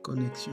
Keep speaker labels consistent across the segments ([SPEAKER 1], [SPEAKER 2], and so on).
[SPEAKER 1] connexion.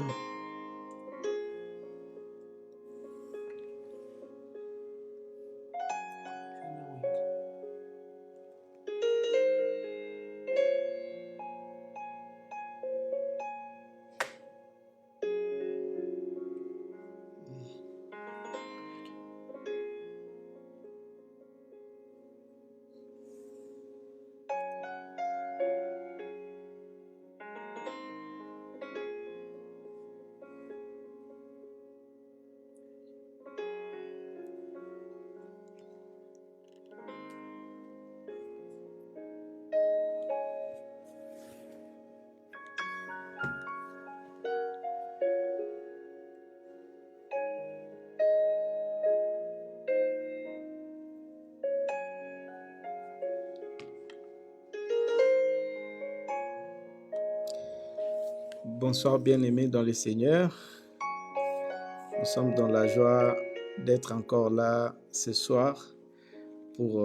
[SPEAKER 1] Bonsoir bien-aimés dans le Seigneur. Nous sommes dans la joie d'être encore là ce soir pour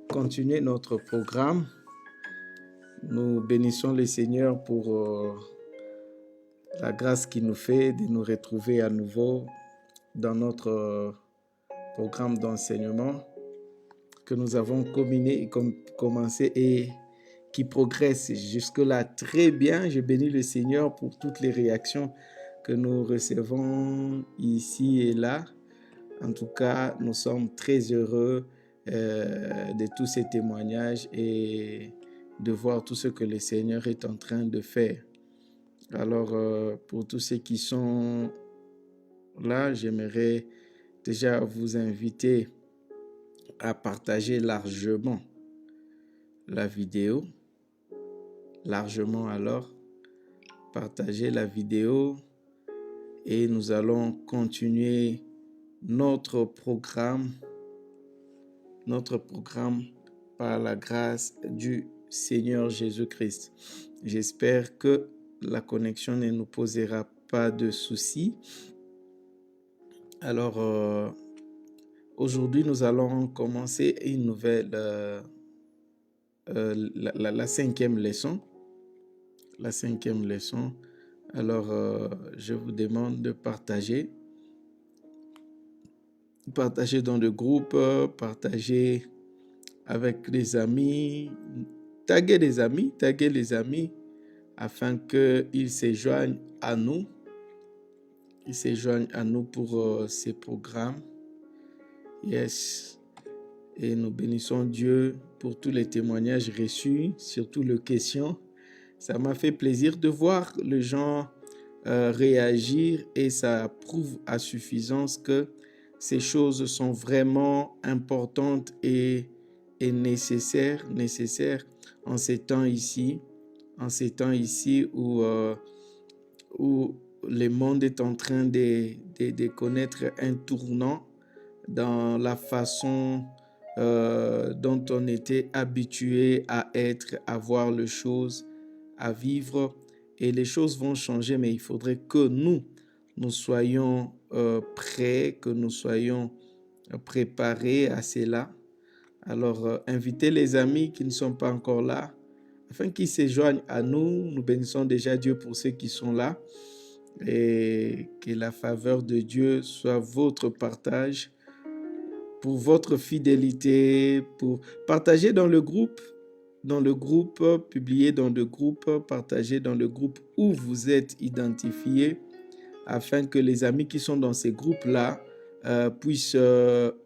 [SPEAKER 1] continuer notre programme. Nous bénissons le Seigneur pour la grâce qu'il nous fait de nous retrouver à nouveau dans notre programme d'enseignement que nous avons commencé et qui progresse jusque-là très bien. Je bénis le Seigneur pour toutes les réactions que nous recevons ici et là. En tout cas, nous sommes très heureux de tous ces témoignages et de voir tout ce que le Seigneur est en train de faire. Alors, pour tous ceux qui sont là, j'aimerais déjà vous inviter à partager largement la vidéo. Largement alors, partagez la vidéo et nous allons continuer notre programme par la grâce du Seigneur Jésus-Christ. J'espère que la connexion ne nous posera pas de soucis. Alors, aujourd'hui, nous allons commencer une nouvelle, la cinquième leçon. La cinquième leçon. Alors, je vous demande de partager. Partager dans le groupe, partager avec les amis, taguer les amis afin qu'ils se joignent à nous. Ils se joignent à nous pour ces programmes. Yes. Et nous bénissons Dieu pour tous les témoignages reçus, surtout les questions. Ça m'a fait plaisir de voir les gens réagir et ça prouve à suffisance que ces choses sont vraiment importantes et nécessaires en ces temps ici où le monde est en train de connaître un tournant dans la façon dont on était habitué à être, à voir les choses, à vivre, et les choses vont changer, mais il faudrait que nous soyons prêts, que nous soyons préparés à cela. Alors, invitez les amis qui ne sont pas encore là, afin qu'ils se joignent à nous. Nous bénissons déjà Dieu pour ceux qui sont là, et que la faveur de Dieu soit votre partage, pour votre fidélité, pour partager dans le groupe, publier dans le groupe, partager dans le groupe où vous êtes identifiés, afin que les amis qui sont dans ces groupes-là puissent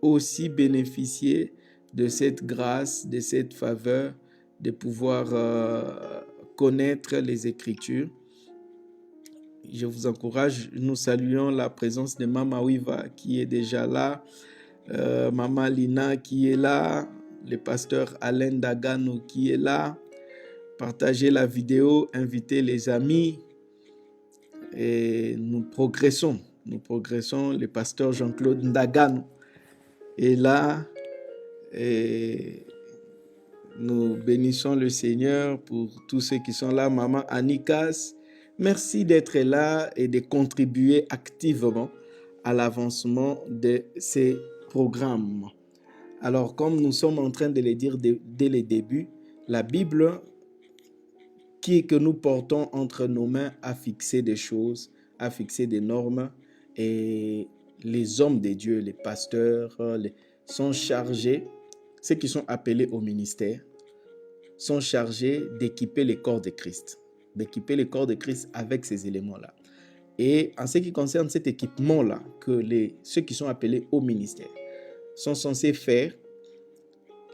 [SPEAKER 1] aussi bénéficier de cette grâce, de cette faveur, de pouvoir connaître les Écritures. Je vous encourage, nous saluons la présence de Mama Wiva qui est déjà là, Maman Lina qui est là, le pasteur Alain Dagano qui est là. Partagez la vidéo, invitez les amis et nous progressons. Le pasteur Jean-Claude Ndagano est là et nous bénissons le Seigneur pour tous ceux qui sont là. Maman Anikas, merci d'être là et de contribuer activement à l'avancement de ces programmes. Alors, comme nous sommes en train de le dire dès le début, la Bible que nous portons entre nos mains à fixer des choses, à fixer des normes. Et les hommes de Dieu, les pasteurs, sont chargés, ceux qui sont appelés au ministère, sont chargés d'équiper les corps de Christ, d'équiper les corps de Christ avec ces éléments-là. Et en ce qui concerne cet équipement-là, que ceux qui sont appelés au ministère sont censés faire,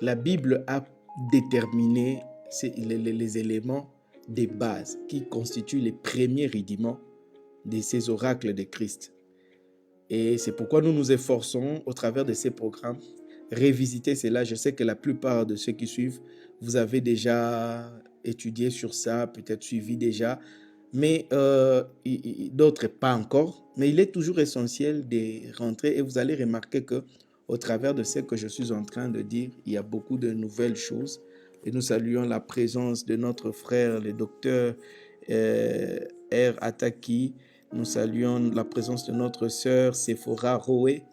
[SPEAKER 1] la Bible a déterminé les éléments des bases qui constituent les premiers rudiments de ces oracles de Christ. Et c'est pourquoi nous nous efforçons, au travers de ces programmes, révisiter cela. Je sais que la plupart de ceux qui suivent, vous avez déjà étudié sur ça, peut-être suivi déjà, mais d'autres pas encore. Mais il est toujours essentiel de rentrer et vous allez remarquer que au travers de ce que je suis en train de dire, il y a beaucoup de nouvelles choses. Et nous saluons la présence de notre frère, le docteur R. Ataki. Nous saluons la présence de notre sœur Sephora Roé.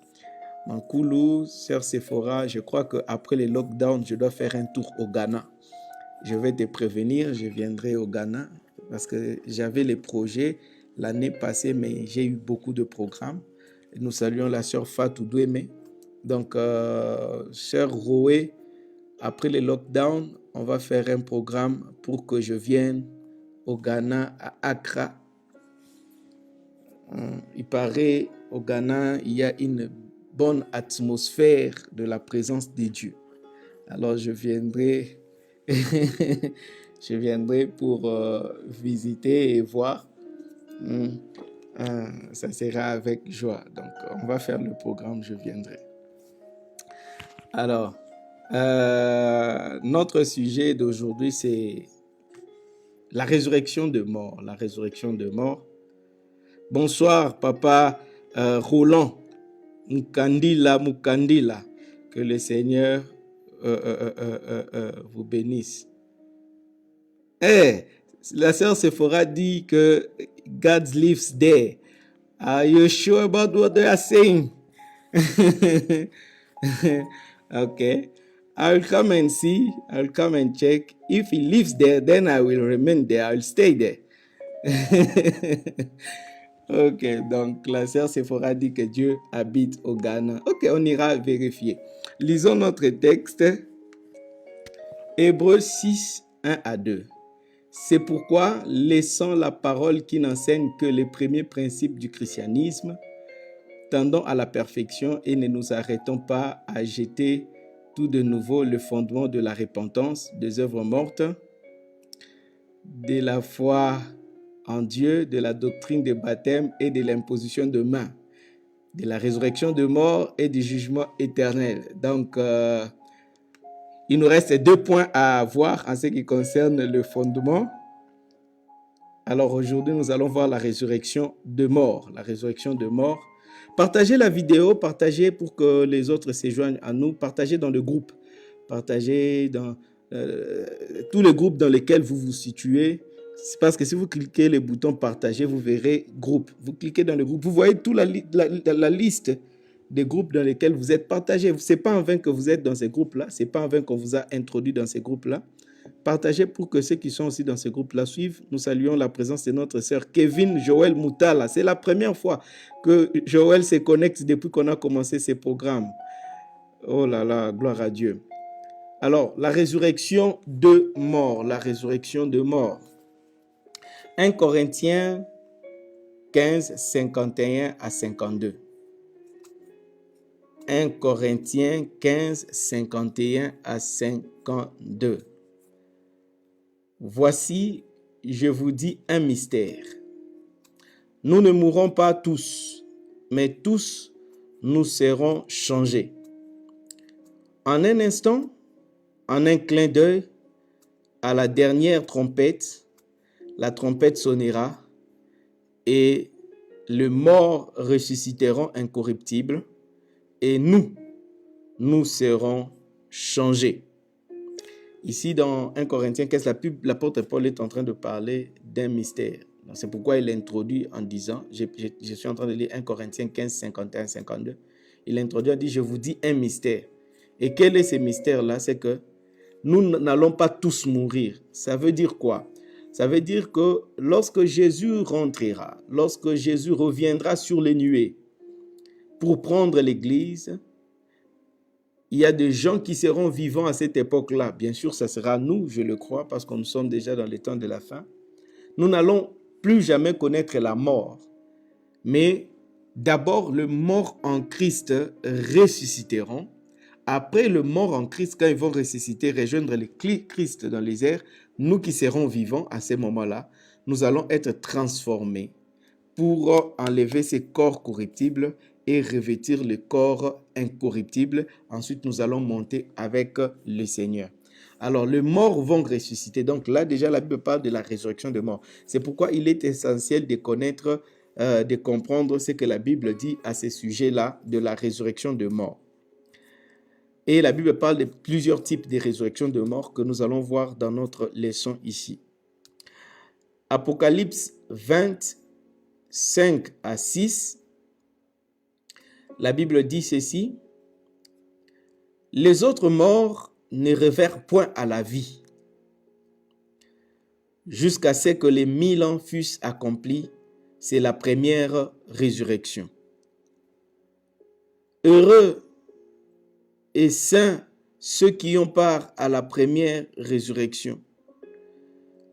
[SPEAKER 1] Mankoulou, sœur Sephora, je crois qu'après les lockdowns, je dois faire un tour au Ghana. Je vais te prévenir, je viendrai au Ghana parce que j'avais les projets l'année passée, mais j'ai eu beaucoup de programmes. Et nous saluons la sœur Fatou Douémé. Donc, sœur Roé, après les lockdowns, on va faire un programme pour que je vienne au Ghana, à Accra. Il paraît au Ghana, il y a une bonne atmosphère de la présence de Dieu. Alors je viendrai, je viendrai pour visiter et voir. Ça sera avec joie. Donc on va faire le programme, je viendrai. Alors, notre sujet d'aujourd'hui, c'est la résurrection de mort. La résurrection de mort. Bonsoir, papa Roland Mukandila. Que le Seigneur vous bénisse. La sœur Sephora dit que God lives there. Are you sure about what they are saying? Okay. I'll come and see. I'll come and check. If he lives there, then I will remain there. I'll stay there. Ok, donc la sœur Sephora dit que Dieu habite au Ghana. Ok, on ira vérifier. Lisons notre texte. Hébreux 6, 1 à 2. C'est pourquoi, laissant la parole qui n'enseigne que les premiers principes du christianisme, tendons à la perfection et ne nous arrêtons pas à jeter tout de nouveau le fondement de la repentance, des œuvres mortes, de la foi en Dieu, de la doctrine des baptêmes et de l'imposition de mains, de la résurrection de mort et du jugement éternel. Donc, il nous reste 2 points à voir en ce qui concerne le fondement. Alors aujourd'hui, nous allons voir la résurrection de mort. La résurrection de mort. Partagez la vidéo, partagez pour que les autres se joignent à nous. Partagez dans le groupe. Partagez dans tous les groupes dans lesquels vous vous situez. C'est parce que si vous cliquez le bouton partager, vous verrez groupe. Vous cliquez dans le groupe, vous voyez toute la liste des groupes dans lesquels vous êtes partagés. Ce n'est pas en vain que vous êtes dans ces groupes-là. Ce n'est pas en vain qu'on vous a introduit dans ces groupes-là. Partagez pour que ceux qui sont aussi dans ces groupes-là suivent. Nous saluons la présence de notre sœur Kevin Joël Moutala. C'est la première fois que Joël se connecte depuis qu'on a commencé ces programmes. Oh là là, gloire à Dieu. Alors, la résurrection de mort. La résurrection de mort. 1 Corinthiens 15, 51 à 52. 1 Corinthiens 15, 51 à 52. Voici, je vous dis un mystère. Nous ne mourrons pas tous, mais tous nous serons changés. En un instant, en un clin d'œil, à la dernière trompette, la trompette sonnera et les morts ressusciteront incorruptibles et nous serons changés. Ici, dans 1 Corinthiens 15, l'apôtre Paul est en train de parler d'un mystère. C'est pourquoi il introduit en disant, je suis en train de lire 1 Corinthiens 15, 51, 52. Il introduit, il dit, je vous dis un mystère. Et quel est ce mystère-là? C'est que nous n'allons pas tous mourir. Ça veut dire quoi? Ça veut dire que lorsque Jésus rentrera, lorsque Jésus reviendra sur les nuées pour prendre l'Église, il y a des gens qui seront vivants à cette époque-là. Bien sûr, ça sera nous, je le crois, parce que nous sommes déjà dans les temps de la fin. Nous n'allons plus jamais connaître la mort. Mais d'abord, les morts en Christ ressusciteront. Après le mort en Christ, quand ils vont ressusciter, rejoindre le Christ dans les airs, nous qui serons vivants à ce moment-là, nous allons être transformés pour enlever ces corps corruptibles et revêtir le corps incorruptible. Ensuite, nous allons monter avec le Seigneur. Alors, les morts vont ressusciter. Donc là, déjà, la Bible parle de la résurrection des morts. C'est pourquoi il est essentiel de connaître, de comprendre ce que la Bible dit à ce sujet-là de la résurrection des morts. Et la Bible parle de plusieurs types de résurrection de morts que nous allons voir dans notre leçon ici. Apocalypse 20, 5 à 6, la Bible dit ceci: « Les autres morts ne revinrent point à la vie, jusqu'à ce que les 1000 ans fussent accomplis. C'est la première résurrection. Heureux et saints ceux qui ont part à la première résurrection.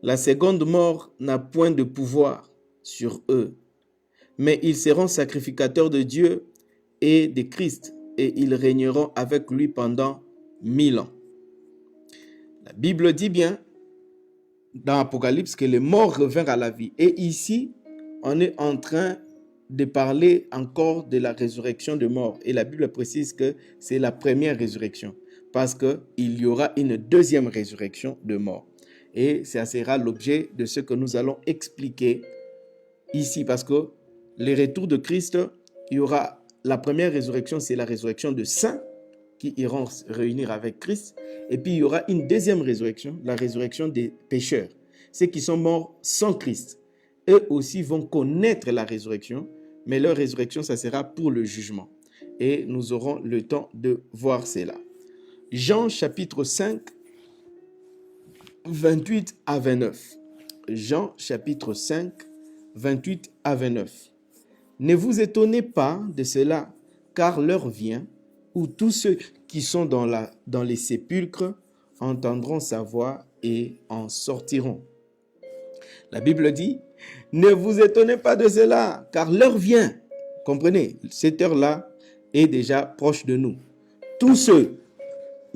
[SPEAKER 1] La seconde mort n'a point de pouvoir sur eux, mais ils seront sacrificateurs de Dieu et de Christ, et ils régneront avec lui pendant 1000 ans. » La Bible dit bien dans Apocalypse que les morts revinrent à la vie. Et ici, on est en train de parler encore de la résurrection de morts. Et la Bible précise que c'est la première résurrection, parce qu'il y aura une deuxième résurrection de morts. Et ça sera l'objet de ce que nous allons expliquer ici, parce que le retour de Christ, il y aura la première résurrection, c'est la résurrection de saints qui iront se réunir avec Christ. Et puis il y aura une deuxième résurrection, la résurrection des pécheurs. Ceux qui sont morts sans Christ, eux aussi vont connaître la résurrection, mais leur résurrection, ça sera pour le jugement. Et nous aurons le temps de voir cela. Jean chapitre 5, 28 à 29. Jean chapitre 5, 28 à 29. Ne vous étonnez pas de cela, car l'heure vient où tous ceux qui sont dans les sépulcres entendront sa voix et en sortiront. La Bible dit, ne vous étonnez pas de cela, car l'heure vient. Comprenez, cette heure-là est déjà proche de nous. Tous ceux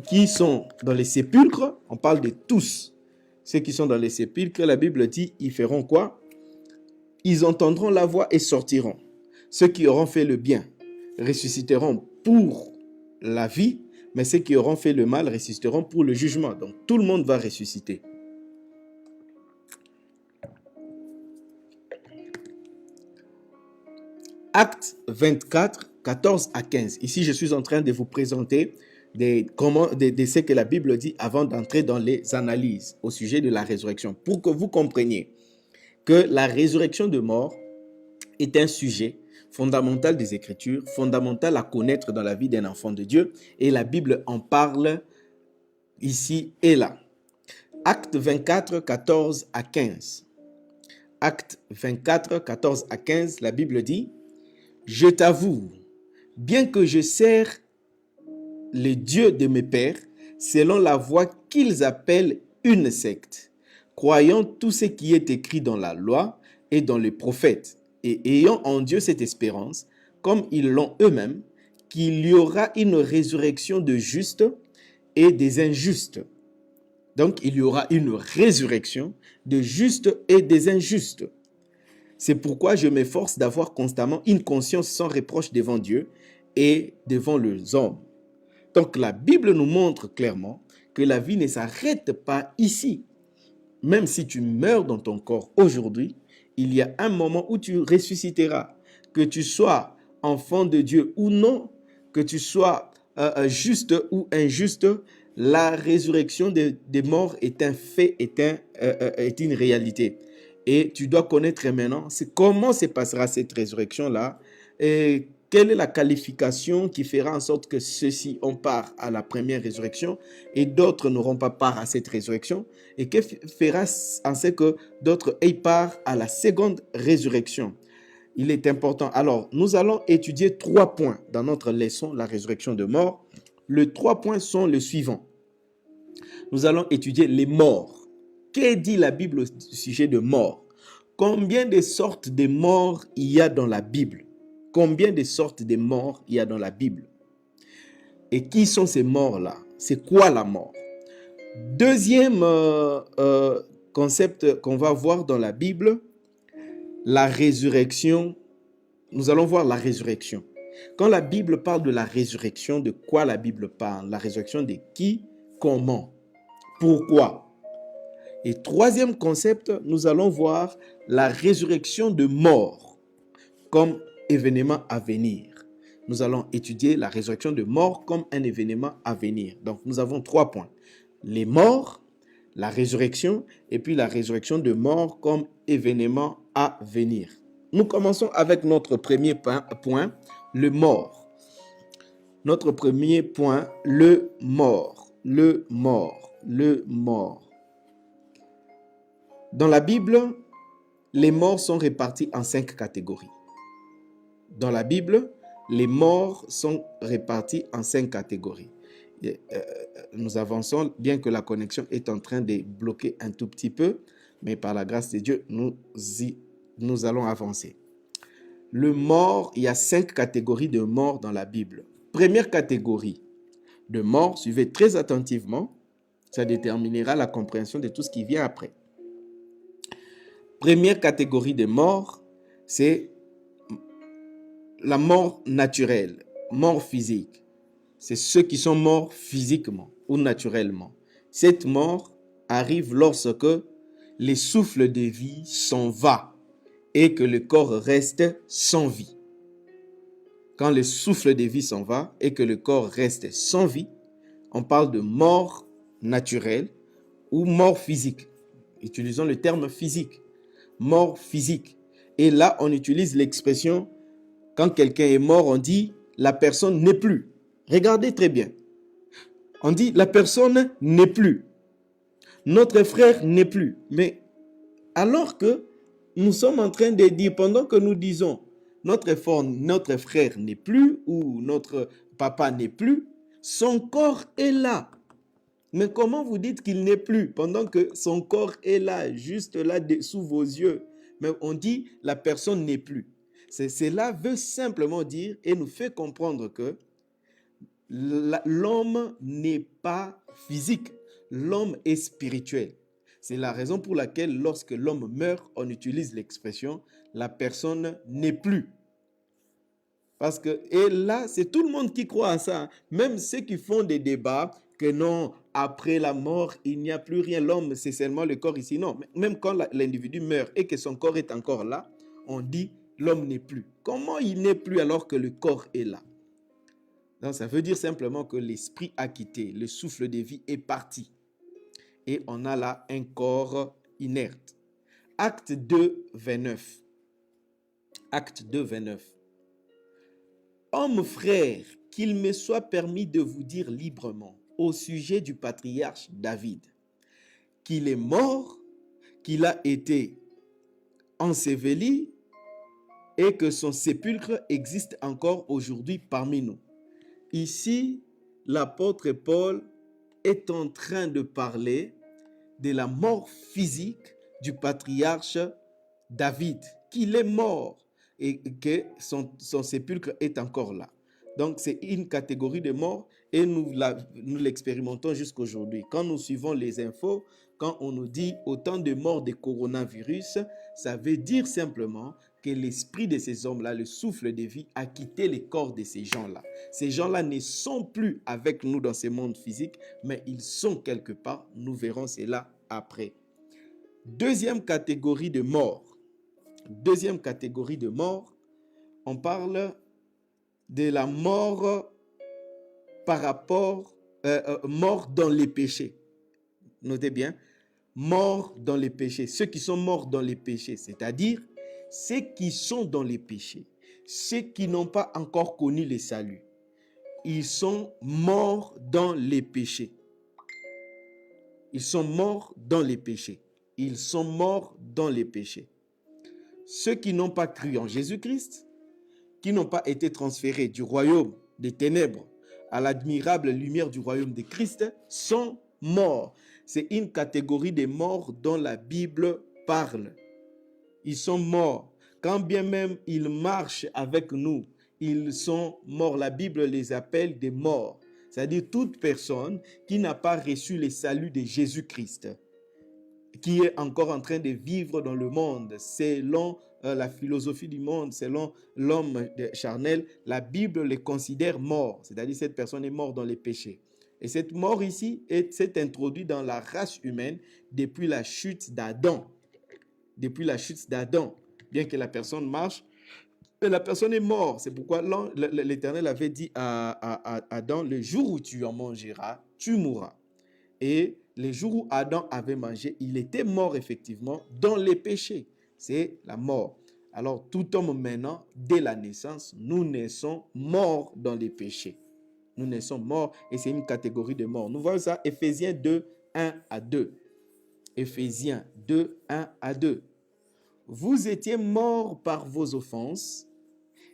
[SPEAKER 1] qui sont dans les sépulcres, on parle de tous, ceux qui sont dans les sépulcres, la Bible dit, ils feront quoi? Ils entendront la voix et sortiront. Ceux qui auront fait le bien ressusciteront pour la vie, mais ceux qui auront fait le mal ressusciteront pour le jugement. Donc tout le monde va ressusciter. Actes 24, 14 à 15. Ici, je suis en train de vous présenter ce que la Bible dit avant d'entrer dans les analyses au sujet de la résurrection, pour que vous compreniez que la résurrection de mort est un sujet fondamental des Écritures, fondamental à connaître dans la vie d'un enfant de Dieu, et la Bible en parle ici et là. Actes 24, 14 à 15. Actes 24, 14 à 15, la Bible dit, « Je t'avoue, bien que je sers les dieux de mes pères, selon la voie qu'ils appellent une secte, croyant tout ce qui est écrit dans la loi et dans les prophètes, et ayant en Dieu cette espérance, comme ils l'ont eux-mêmes, qu'il y aura une résurrection de justes et des injustes. » Donc, il y aura une résurrection de justes et des injustes. C'est pourquoi je m'efforce d'avoir constamment une conscience sans reproche devant Dieu et devant les hommes. Donc, la Bible nous montre clairement que la vie ne s'arrête pas ici. Même si tu meurs dans ton corps aujourd'hui, il y a un moment où tu ressusciteras. Que tu sois enfant de Dieu ou non, que tu sois juste ou injuste, la résurrection des morts est un fait, est une réalité. Et tu dois connaître maintenant comment se passera cette résurrection-là, et quelle est la qualification qui fera en sorte que ceux-ci ont part à la première résurrection et d'autres n'auront pas part à cette résurrection? Et que fera en sorte que d'autres aient part à la seconde résurrection? Il est important. Alors, nous allons étudier 3 points dans notre leçon, la résurrection de mort. Les 3 points sont les suivants. Nous allons étudier les morts. Que dit la Bible au sujet de mort? Combien de sortes de morts il y a dans la Bible? Combien de sortes de morts il y a dans la Bible? Et qui sont ces morts-là? C'est quoi la mort? Deuxième concept qu'on va voir dans la Bible, la résurrection. Nous allons voir la résurrection. Quand la Bible parle de la résurrection, de quoi la Bible parle? La résurrection de qui? Comment? Pourquoi? Et troisième concept, nous allons voir la résurrection de mort comme événement à venir. Nous allons étudier la résurrection de mort comme un événement à venir. Donc, nous avons 3 points. Les morts, la résurrection, et puis la résurrection de mort comme événement à venir. Nous commençons avec notre premier point, le mort. Notre premier point, le mort. Le mort. Le mort. Dans la Bible, les morts sont répartis en 5 catégories. Dans la Bible, les morts sont répartis en 5 catégories. Nous avançons, bien que la connexion est en train de bloquer un tout petit peu, mais par la grâce de Dieu, nous allons avancer. Le mort, il y a 5 catégories de morts dans la Bible. Première catégorie de mort, suivez très attentivement, ça déterminera la compréhension de tout ce qui vient après. Première catégorie de mort, c'est la mort naturelle, mort physique. C'est ceux qui sont morts physiquement ou naturellement. Cette mort arrive lorsque le souffle de vie s'en va et que le corps reste sans vie. Quand le souffle de vie s'en va et que le corps reste sans vie, on parle de mort naturelle ou mort physique. Utilisons le terme physique. Mort physique. Et là, on utilise l'expression, quand quelqu'un est mort, on dit la personne n'est plus. Regardez très bien. On dit la personne n'est plus. Notre frère n'est plus. Mais alors que nous sommes en train de dire, pendant que nous disons notre frère n'est plus ou notre papa n'est plus, son corps est là. Mais comment vous dites qu'il n'est plus pendant que son corps est là, juste là sous vos yeux? Mais on dit la personne n'est plus. Cela veut simplement dire et nous fait comprendre que l'homme n'est pas physique, l'homme est spirituel. C'est la raison pour laquelle lorsque l'homme meurt, on utilise l'expression la personne n'est plus. Parce que, et là, c'est tout le monde qui croit à ça. Même ceux qui font des débats que non, après la mort, il n'y a plus rien. L'homme, c'est seulement le corps ici. Non, même quand l'individu meurt et que son corps est encore là, on dit l'homme n'est plus. Comment il n'est plus alors que le corps est là? Donc, ça veut dire simplement que l'esprit a quitté, le souffle de vie est parti. Et on a là un corps inerte. Acte 2, 29. Acte 2, 29. Hommes frères, qu'il me soit permis de vous dire librement au sujet du patriarche David, qu'il est mort, qu'il a été enseveli et que son sépulcre existe encore aujourd'hui parmi nous. Ici, l'apôtre Paul est en train de parler de la mort physique du patriarche David, qu'il est mort et que son sépulcre est encore là. Donc, c'est une catégorie de mort et nous l'expérimentons jusqu'aujourd'hui. Quand nous suivons les infos, quand on nous dit autant de morts de coronavirus, ça veut dire simplement que l'esprit de ces hommes-là, le souffle de vie, a quitté les corps de ces gens-là. Ces gens-là ne sont plus avec nous dans ce monde physique, mais ils sont quelque part. Nous verrons cela après. Deuxième catégorie de mort. Deuxième catégorie de mort, on parle de la mort par rapport, mort dans les péchés. Notez bien, mort dans les péchés. Ceux qui sont morts dans les péchés, c'est-à-dire ceux qui sont dans les péchés. ceux qui n'ont pas encore connu le salut, ils sont morts dans les péchés. Ils sont morts dans les péchés. Ils sont morts dans les péchés. Ceux qui n'ont pas cru en Jésus-Christ, qui n'ont pas été transférés du royaume des ténèbres à l'admirable lumière du royaume de Christ, sont morts. C'est une catégorie de morts dont la Bible parle. Ils sont morts. Quand bien même ils marchent avec nous, ils sont morts. La Bible les appelle des morts. C'est-à-dire toute personne qui n'a pas reçu le salut de Jésus-Christ, qui est encore en train de vivre dans le monde selon la philosophie du monde, selon l'homme charnel, la Bible les considère morts. C'est-à-dire cette personne est morte dans les péchés. Et cette mort ici s'est introduite dans la race humaine depuis la chute d'Adam. Depuis la chute d'Adam, bien que la personne marche, mais la personne est morte. C'est pourquoi l'Éternel avait dit à Adam, le jour où tu en mangeras, tu mourras. Et les jours où Adam avait mangé, il était mort effectivement dans les péchés. C'est la mort. Alors tout homme maintenant, dès la naissance, nous naissons morts dans les péchés. Nous naissons morts et c'est une catégorie de morts. Nous voyons ça, Éphésiens 2, 1 à 2. Éphésiens 2, 1 à 2. Vous étiez morts par vos offenses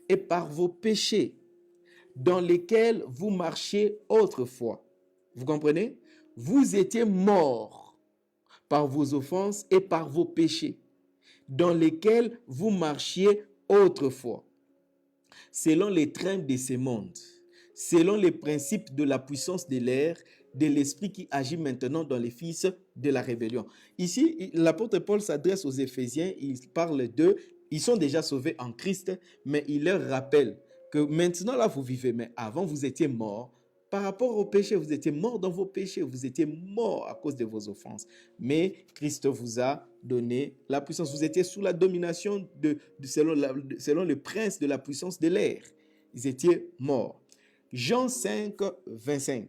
[SPEAKER 1] et par vos péchés, dans lesquels vous marchiez autrefois. Vous comprenez? Vous étiez morts par vos offenses et par vos péchés, dans lesquels vous marchiez autrefois, selon les trains de ce monde, selon les principes de la puissance de l'air, de l'esprit qui agit maintenant dans les fils de la rébellion. Ici, l'apôtre Paul s'adresse aux Éphésiens, il parle d'eux, ils sont déjà sauvés en Christ, mais il leur rappelle que maintenant là vous vivez, mais avant vous étiez morts par rapport au péché, vous étiez morts dans vos péchés, vous étiez morts à cause de vos offenses. Mais Christ vous a donné la puissance, vous étiez sous la domination selon le prince de la puissance de l'air. Ils étaient morts. Jean 5, 25.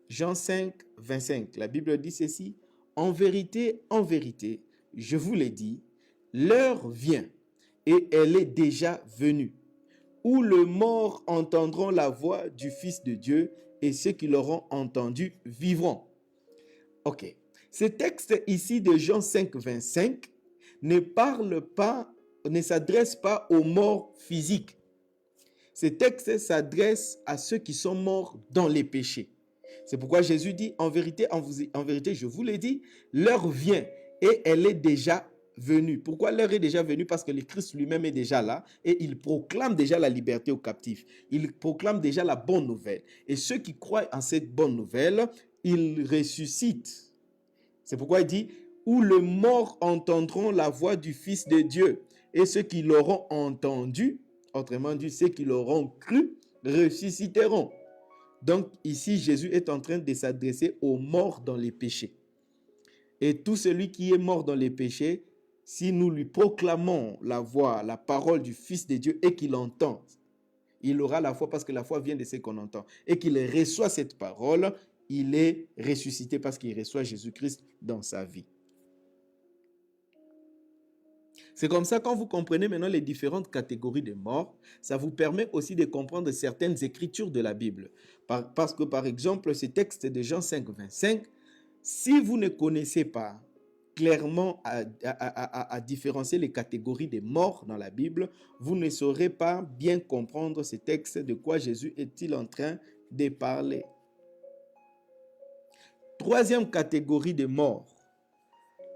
[SPEAKER 1] Jean 5, 25. La Bible dit ceci. En vérité, je vous l'ai dit, l'heure vient et elle est déjà venue, où les morts entendront la voix du Fils de Dieu et ceux qui l'auront entendu vivront. Ok. Ce texte ici de Jean 5, 25 ne s'adresse pas aux morts physiques. Ce texte s'adresse à ceux qui sont morts dans les péchés. C'est pourquoi Jésus dit, en vérité, je vous l'ai dit, l'heure vient et elle est déjà venue. Pourquoi l'heure est déjà venue? Parce que le Christ lui-même est déjà là et il proclame déjà la liberté aux captifs. Il proclame déjà la bonne nouvelle. Et ceux qui croient en cette bonne nouvelle, ils ressuscitent. C'est pourquoi il dit, où les morts entendront la voix du Fils de Dieu et ceux qui l'auront entendu, autrement dit, ceux qui l'auront cru, ressusciteront. Donc ici, Jésus est en train de s'adresser aux morts dans les péchés. Et tout celui qui est mort dans les péchés, si nous lui proclamons la voix, la parole du Fils de Dieu et qu'il entend, il aura la foi parce que la foi vient de ce qu'on entend. Et qu'il reçoit cette parole, il est ressuscité parce qu'il reçoit Jésus-Christ dans sa vie. C'est comme ça, quand vous comprenez maintenant les différentes catégories de morts, ça vous permet aussi de comprendre certaines écritures de la Bible. Parce que, par exemple, ce texte de Jean 5, 25, si vous ne connaissez pas clairement à différencier les catégories de morts dans la Bible, vous ne saurez pas bien comprendre ce texte, de quoi Jésus est-il en train de parler. Troisième catégorie de morts.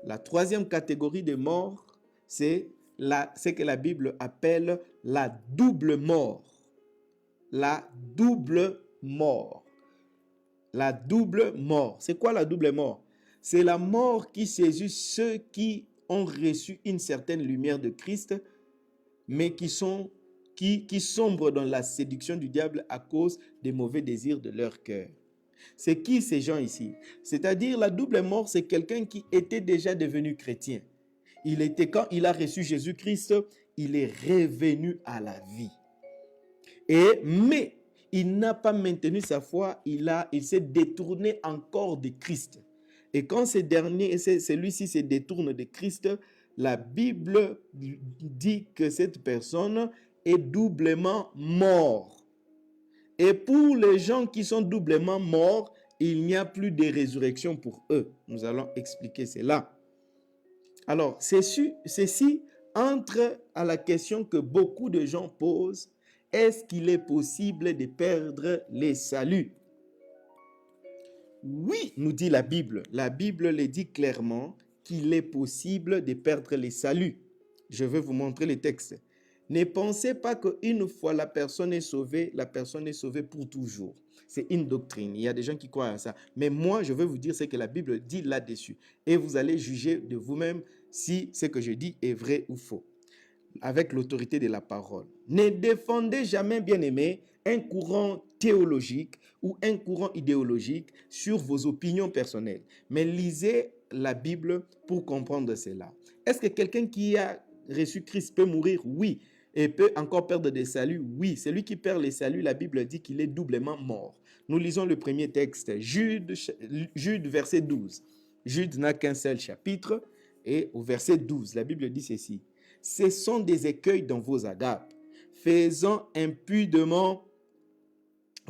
[SPEAKER 1] La troisième catégorie de morts, c'est ce que la Bible appelle la double mort. La double mort. La double mort. C'est quoi la double mort? C'est la mort qui saisit ceux qui ont reçu une certaine lumière de Christ, mais qui sombrent dans la séduction du diable à cause des mauvais désirs de leur cœur. C'est qui ces gens ici? C'est-à-dire la double mort, c'est quelqu'un qui était déjà devenu chrétien. Quand il a reçu Jésus-Christ, il est revenu à la vie. Mais il n'a pas maintenu sa foi, il s'est détourné encore de Christ. Et quand celui-ci se détourne de Christ, la Bible dit que cette personne est doublement mort. Et pour les gens qui sont doublement morts, il n'y a plus de résurrection pour eux. Nous allons expliquer cela. Alors, ceci entre à la question que beaucoup de gens posent. Est-ce qu'il est possible de perdre les saluts? Oui, nous dit la Bible. La Bible le dit clairement qu'il est possible de perdre les saluts. Je vais vous montrer les textes. Ne pensez pas qu'une fois la personne est sauvée pour toujours. C'est une doctrine. Il y a des gens qui croient à ça. Mais moi, je veux vous dire ce que la Bible dit là-dessus. Et vous allez juger de vous-même si ce que je dis est vrai ou faux. Avec l'autorité de la parole. Ne défendez jamais, bien-aimés, un courant théologique ou un courant idéologique sur vos opinions personnelles. Mais lisez la Bible pour comprendre cela. Est-ce que quelqu'un qui a reçu Christ peut mourir? Oui. Et peut encore perdre des saluts? Oui. Celui qui perd les saluts, la Bible dit qu'il est doublement mort. Nous lisons le premier texte, Jude verset 12. Jude n'a qu'un seul chapitre et au verset 12, la Bible dit ceci. Ce sont des écueils dans vos agapes, faisant impudemment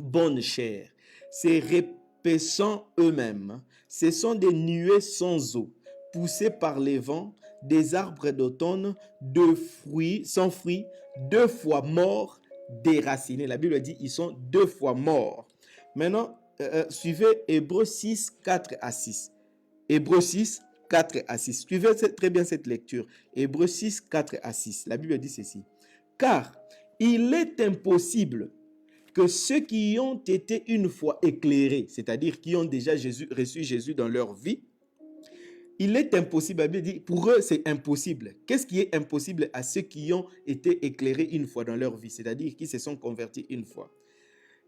[SPEAKER 1] bonne chair, se repaissant eux-mêmes. Ce sont des nuées sans eau, poussées par les vents, des arbres d'automne, sans fruits, 2 fois morts, déracinés. La Bible dit ils sont 2 fois morts. Maintenant, suivez Hébreux 6, 4 à 6. Hébreux 6, 4 à 6. Suivez très bien cette lecture. Hébreux 6, 4 à 6. La Bible dit ceci. Car il est impossible que ceux qui ont été une fois éclairés, c'est-à-dire qui ont déjà reçu Jésus dans leur vie, il est impossible, la Bible dit, pour eux c'est impossible. Qu'est-ce qui est impossible à ceux qui ont été éclairés une fois dans leur vie, c'est-à-dire qui se sont convertis une fois?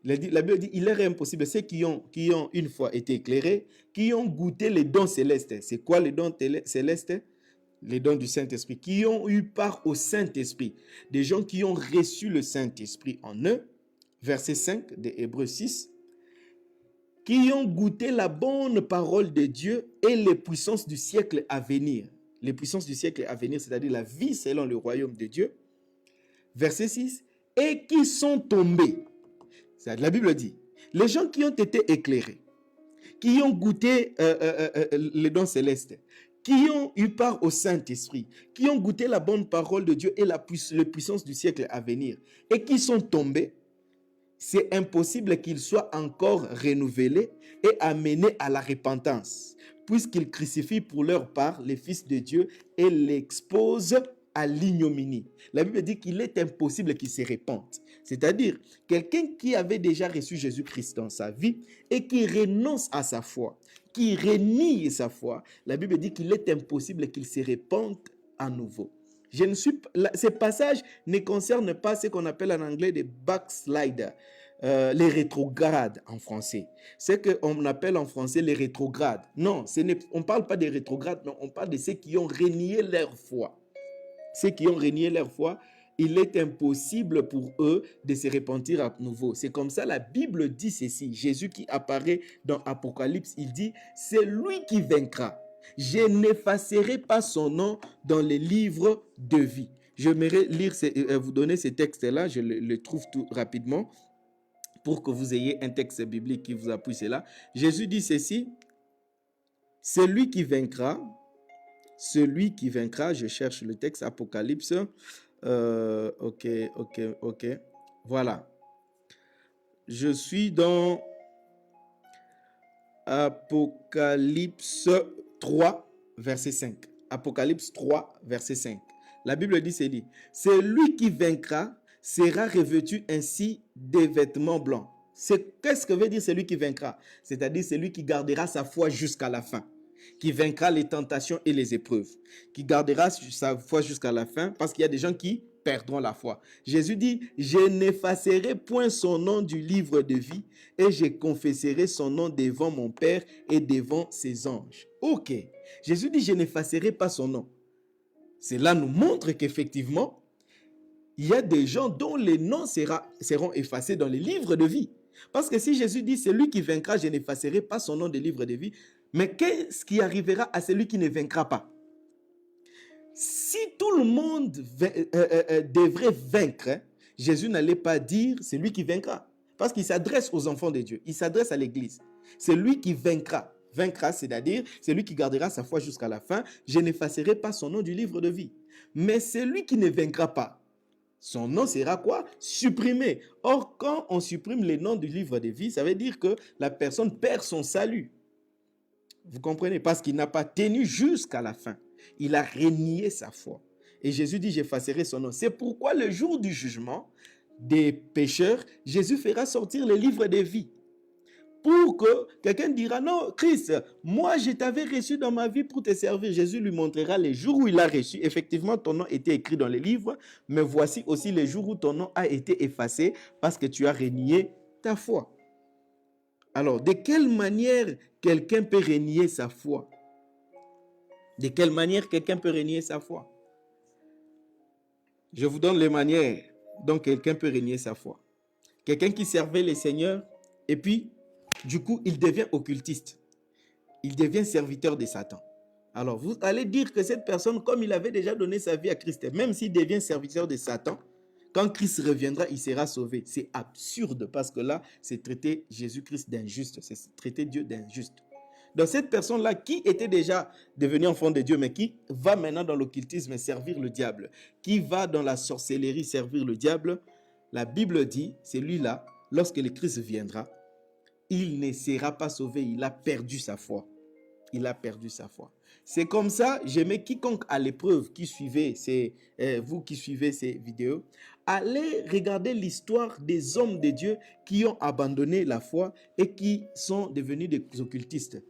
[SPEAKER 1] La Bible dit, il est impossible, ceux qui ont une fois été éclairés, qui ont goûté les dons célestes. C'est quoi les dons célestes? Les dons du Saint-Esprit, qui ont eu part au Saint-Esprit. Des gens qui ont reçu le Saint-Esprit en eux, verset 5 de Hébreux 6, qui ont goûté la bonne parole de Dieu et les puissances du siècle à venir. Les puissances du siècle à venir, c'est-à-dire la vie selon le royaume de Dieu. Verset 6, et qui sont tombés. La Bible dit, les gens qui ont été éclairés, qui ont goûté les dons célestes, qui ont eu part au Saint-Esprit, qui ont goûté la bonne parole de Dieu et les puissances du siècle à venir, et qui sont tombés, c'est impossible qu'ils soient encore renouvelés et amenés à la repentance, puisqu'ils crucifient pour leur part les fils de Dieu et l'exposent à l'ignominie. La Bible dit qu'il est impossible qu'ils se repentent. C'est-à-dire, quelqu'un qui avait déjà reçu Jésus-Christ dans sa vie et qui renonce à sa foi, qui renie sa foi, la Bible dit qu'il est impossible qu'il se repente à nouveau. Ce passage ne concerne pas ce qu'on appelle en anglais des backsliders, les rétrogrades en français. C'est qu'on appelle en français les rétrogrades. Non, on ne parle pas des rétrogrades, non, on parle de ceux qui ont renié leur foi. Ceux qui ont renié leur foi, il est impossible pour eux de se repentir à nouveau. C'est comme ça la Bible dit ceci. Jésus qui apparaît dans Apocalypse, il dit, c'est lui qui vaincra. Je n'effacerai pas son nom dans les livres de vie. J'aimerais vous donner ces textes-là, je le trouve tout rapidement pour que vous ayez un texte biblique qui vous appuie cela. Jésus dit ceci, c'est lui qui vaincra. Celui qui vaincra, je cherche le texte, Apocalypse. Ok. Voilà. Je suis dans Apocalypse 3, verset 5. Apocalypse 3, verset 5. La Bible dit ceci. Celui qui vaincra sera revêtu ainsi des vêtements blancs. Qu'est-ce que veut dire celui qui vaincra? C'est-à-dire celui qui gardera sa foi jusqu'à la fin, qui vaincra les tentations et les épreuves, qui gardera sa foi jusqu'à la fin, parce qu'il y a des gens qui perdront la foi. Jésus dit, je n'effacerai point son nom du livre de vie et je confesserai son nom devant mon Père et devant ses anges. Ok. Jésus dit, je n'effacerai pas son nom. Cela nous montre qu'effectivement, il y a des gens dont les noms seront effacés dans les livres de vie. Parce que si Jésus dit, c'est lui qui vaincra, je n'effacerai pas son nom des livres de vie, mais qu'est-ce qui arrivera à celui qui ne vaincra pas? Si tout le monde devrait vaincre, Jésus n'allait pas dire c'est lui qui vaincra. Parce qu'il s'adresse aux enfants de Dieu. Il s'adresse à l'Église. C'est lui qui vaincra. Vaincra, c'est-à-dire, c'est lui qui gardera sa foi jusqu'à la fin. Je n'effacerai pas son nom du livre de vie. Mais celui qui ne vaincra pas, son nom sera quoi? Supprimé. Or, quand on supprime les noms du livre de vie, ça veut dire que la personne perd son salut. Vous comprenez? Parce qu'il n'a pas tenu jusqu'à la fin. Il a renié sa foi. Et Jésus dit, j'effacerai son nom. C'est pourquoi le jour du jugement des pécheurs, Jésus fera sortir le livre de vie. Pour que quelqu'un dira, non, Christ, moi je t'avais reçu dans ma vie pour te servir. Jésus lui montrera les jours où il a reçu. Effectivement, ton nom était écrit dans les livres, mais voici aussi les jours où ton nom a été effacé parce que tu as renié ta foi. Alors, de quelle manière quelqu'un peut renier sa foi? De quelle manière quelqu'un peut renier sa foi? Je vous donne les manières dont quelqu'un peut renier sa foi. Quelqu'un qui servait le Seigneur et puis, du coup, il devient occultiste. Il devient serviteur de Satan. Alors, vous allez dire que cette personne, comme il avait déjà donné sa vie à Christ, même s'il devient serviteur de Satan, quand Christ reviendra, il sera sauvé. C'est absurde parce que là, c'est traiter Jésus-Christ d'injuste. C'est traiter Dieu d'injuste. Donc cette personne-là, qui était déjà devenue enfant de Dieu, mais qui va maintenant dans l'occultisme servir le diable, qui va dans la sorcellerie servir le diable, la Bible dit, c'est lui-là, lorsque le Christ viendra, il ne sera pas sauvé, il a perdu sa foi. Il a perdu sa foi. C'est comme ça, j'aimais quiconque à l'épreuve qui suivait vous qui suivez ces vidéos, allez regarder l'histoire des hommes de Dieu qui ont abandonné la foi et qui sont devenus des occultistes.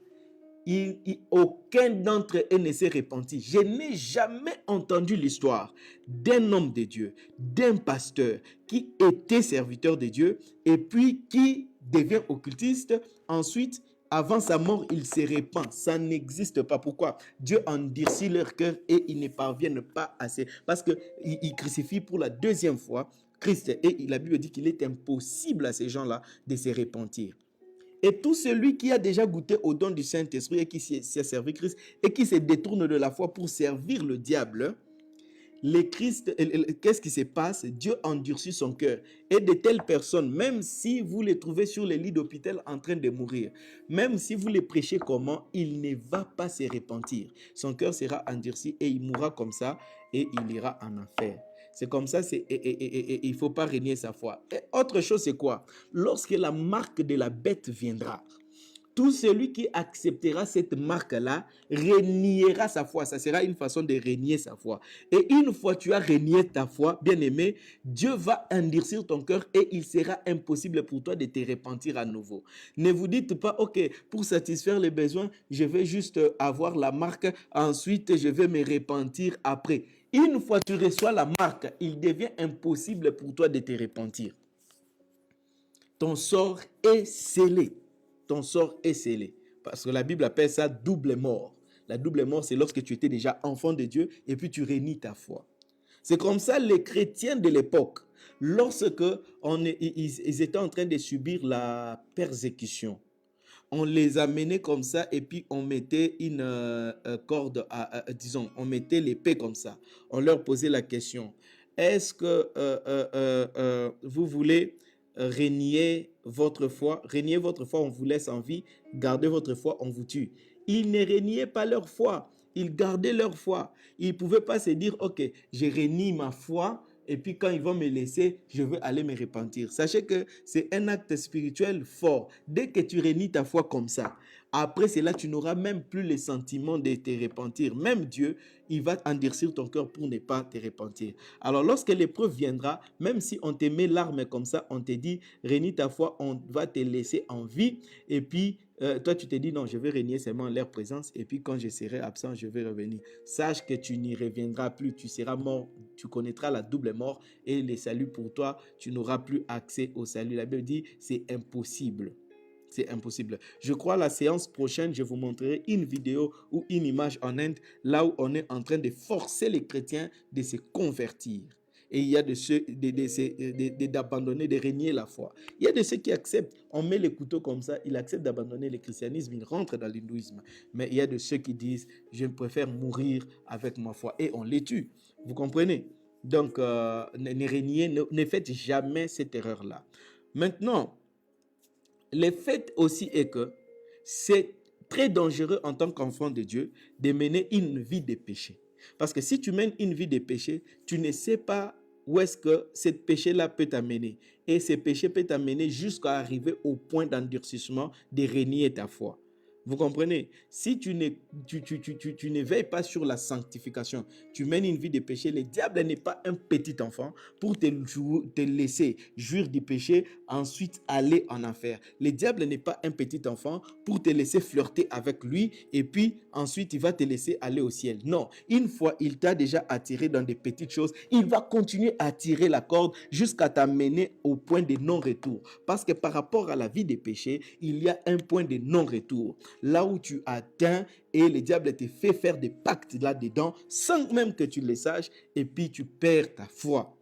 [SPEAKER 1] Aucun d'entre eux ne s'est repenti. Je n'ai jamais entendu l'histoire d'un homme de Dieu, d'un pasteur qui était serviteur de Dieu et puis qui devient occultiste. Ensuite, avant sa mort, il se répand. Ça n'existe pas. Pourquoi? Dieu endurcit leur cœur et ils ne parviennent pas assez. Parce qu'ils crucifient pour la deuxième fois Christ. Et la Bible dit qu'il est impossible à ces gens-là de se repentir. Et tout celui qui a déjà goûté au don du Saint-Esprit et qui s'est servi Christ et qui se détourne de la foi pour servir le diable, qu'est-ce qui se passe? Dieu endurcit son cœur. Et de telles personnes, même si vous les trouvez sur les lits d'hôpital en train de mourir, même si vous les prêchez comment, il ne va pas se repentir. Son cœur sera endurci et il mourra comme ça et il ira en enfer. C'est comme ça, il ne faut pas renier sa foi. Et autre chose, c'est quoi? Lorsque la marque de la bête viendra, tout celui qui acceptera cette marque-là reniera sa foi. Ça sera une façon de renier sa foi. Et une fois que tu as renié ta foi, bien-aimé, Dieu va endurcir ton cœur et il sera impossible pour toi de te repentir à nouveau. Ne vous dites pas, ok, pour satisfaire les besoins, je vais juste avoir la marque, ensuite je vais me repentir après. Une fois que tu reçois la marque, il devient impossible pour toi de te repentir. Ton sort est scellé. Ton sort est scellé. Parce que la Bible appelle ça double mort. La double mort, c'est lorsque tu étais déjà enfant de Dieu et puis tu renies ta foi. C'est comme ça les chrétiens de l'époque, lorsque ils étaient en train de subir la persécution, on les amenait comme ça et puis on mettait une corde, disons, on mettait l'épée comme ça. On leur posait la question, est-ce que vous voulez renier votre foi? Renier votre foi, on vous laisse en vie. Gardez votre foi, on vous tue. Ils ne reniaient pas leur foi. Ils gardaient leur foi. Ils ne pouvaient pas se dire, ok, je renie ma foi et puis quand ils vont me laisser, je vais aller me repentir. Sachez que c'est un acte spirituel fort. Dès que tu renies ta foi comme ça, après cela, tu n'auras même plus le sentiment de te repentir. Même Dieu, il va endurcir ton cœur pour ne pas te repentir. Alors, lorsque l'épreuve viendra, même si on te met l'arme comme ça, on te dit, renie ta foi, on va te laisser en vie. Et puis, toi, tu te dis, non, je vais renier seulement leur présence. Et puis, quand je serai absent, je vais revenir. Sache que tu n'y reviendras plus. Tu seras mort. Tu connaîtras la double mort. Et le salut pour toi, tu n'auras plus accès au salut. La Bible dit, c'est impossible. C'est impossible. Je crois la séance prochaine, je vous montrerai une vidéo ou une image en Inde, là où on est en train de forcer les chrétiens de se convertir. Et il y a de ceux d'abandonner, de renier la foi. Il y a de ceux qui acceptent, on met les couteaux comme ça, ils acceptent d'abandonner le christianisme, ils rentrent dans l'hindouisme. Mais il y a de ceux qui disent, je préfère mourir avec ma foi. Et on les tue. Vous comprenez? Donc, ne reniez, ne faites jamais cette erreur-là. Maintenant, le fait aussi est que c'est très dangereux en tant qu'enfant de Dieu de mener une vie de péché. Parce que si tu mènes une vie de péché, tu ne sais pas où est-ce que ce péché-là peut t'amener. Et ce péché peut t'amener jusqu'à arriver au point d'endurcissement de renier ta foi. Vous comprenez? Si tu ne veilles pas sur la sanctification, tu mènes une vie de péché, le diable n'est pas un petit enfant pour te laisser jouir du péché, ensuite aller en enfer. Le diable n'est pas un petit enfant pour te laisser flirter avec lui et puis ensuite il va te laisser aller au ciel. Non, une fois il t'a déjà attiré dans des petites choses, il va continuer à tirer la corde jusqu'à t'amener au point de non-retour. Parce que par rapport à la vie des péchés, il y a un point de non-retour. Là où tu atteins et le diable te fait faire des pactes là-dedans sans même que tu le saches et puis tu perds ta foi.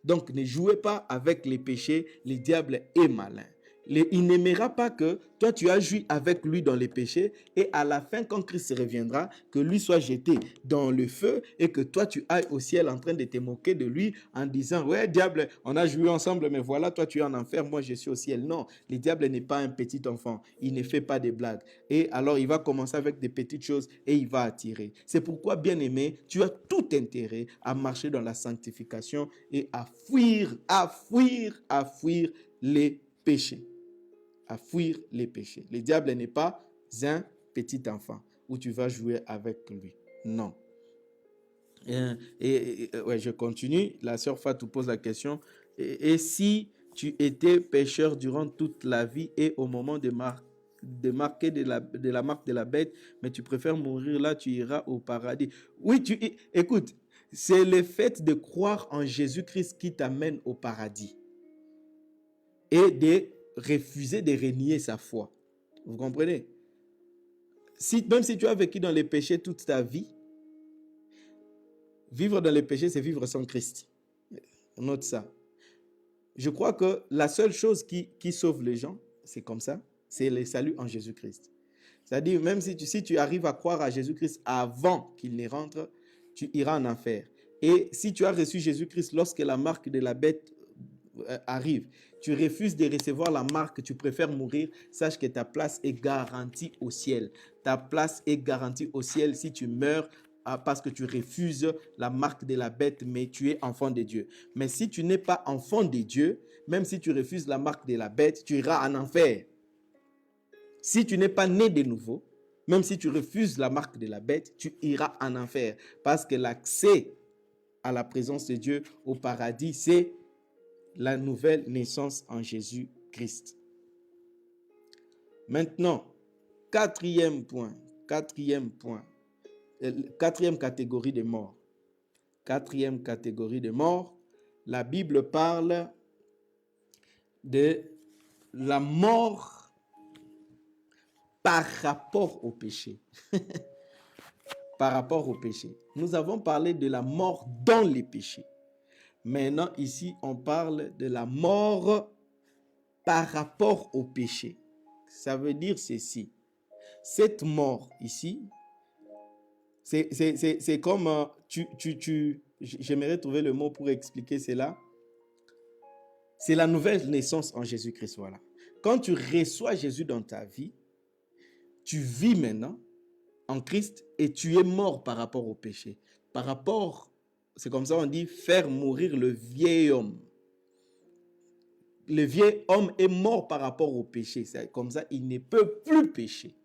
[SPEAKER 1] Donc ne jouez pas avec les péchés, le diable est malin. Il n'aimera pas que toi tu as joui avec lui dans les péchés et à la fin quand Christ reviendra, que lui soit jeté dans le feu et que toi tu ailles au ciel en train de te moquer de lui en disant ouais diable on a joué ensemble mais voilà toi tu es en enfer, moi je suis au ciel. Non, le diable n'est pas un petit enfant, il ne fait pas des blagues et alors il va commencer avec des petites choses et il va attirer. C'est pourquoi bien aimé, tu as tout intérêt à marcher dans la sanctification et à fuir les péchés. À fuir les péchés. Le diable n'est pas un petit enfant où tu vas jouer avec lui. Non. Ouais, je continue. La sœur Fatou pose la question. Et si tu étais pécheur durant toute la vie et au moment de marquer de la marque de la bête, mais tu préfères mourir là, tu iras au paradis. Oui, écoute, c'est le fait de croire en Jésus-Christ qui t'amène au paradis. Et de refuser de renier sa foi. Vous comprenez? Même si tu as vécu dans les péchés toute ta vie, vivre dans les péchés, c'est vivre sans Christ. On note ça. Je crois que la seule chose qui sauve les gens, c'est comme ça, c'est le salut en Jésus-Christ. C'est-à-dire, même si tu arrives à croire à Jésus-Christ avant qu'il ne rentre, tu iras en enfer. Et si tu as reçu Jésus-Christ lorsque la marque de la bête arrive, tu refuses de recevoir la marque, tu préfères mourir, sache que ta place est garantie au ciel. Ta place est garantie au ciel si tu meurs parce que tu refuses la marque de la bête, mais tu es enfant de Dieu. Mais si tu n'es pas enfant de Dieu, même si tu refuses la marque de la bête, tu iras en enfer. Si tu n'es pas né de nouveau, même si tu refuses la marque de la bête, tu iras en enfer. Parce que l'accès à la présence de Dieu au paradis, c'est la nouvelle naissance en Jésus-Christ. Maintenant, quatrième catégorie de morts. Quatrième catégorie de morts, la Bible parle de la mort par rapport au péché. Par rapport au péché. Nous avons parlé de la mort dans les péchés. Maintenant, ici, on parle de la mort par rapport au péché. Ça veut dire ceci. Cette mort ici, c'est comme j'aimerais trouver le mot pour expliquer cela. C'est la nouvelle naissance en Jésus-Christ. Voilà. Quand tu reçois Jésus dans ta vie, tu vis maintenant en Christ et tu es mort par rapport au péché. Par rapport, c'est comme ça on dit, faire mourir le vieil homme. Le vieil homme est mort par rapport au péché. C'est comme ça, il ne peut plus pécher.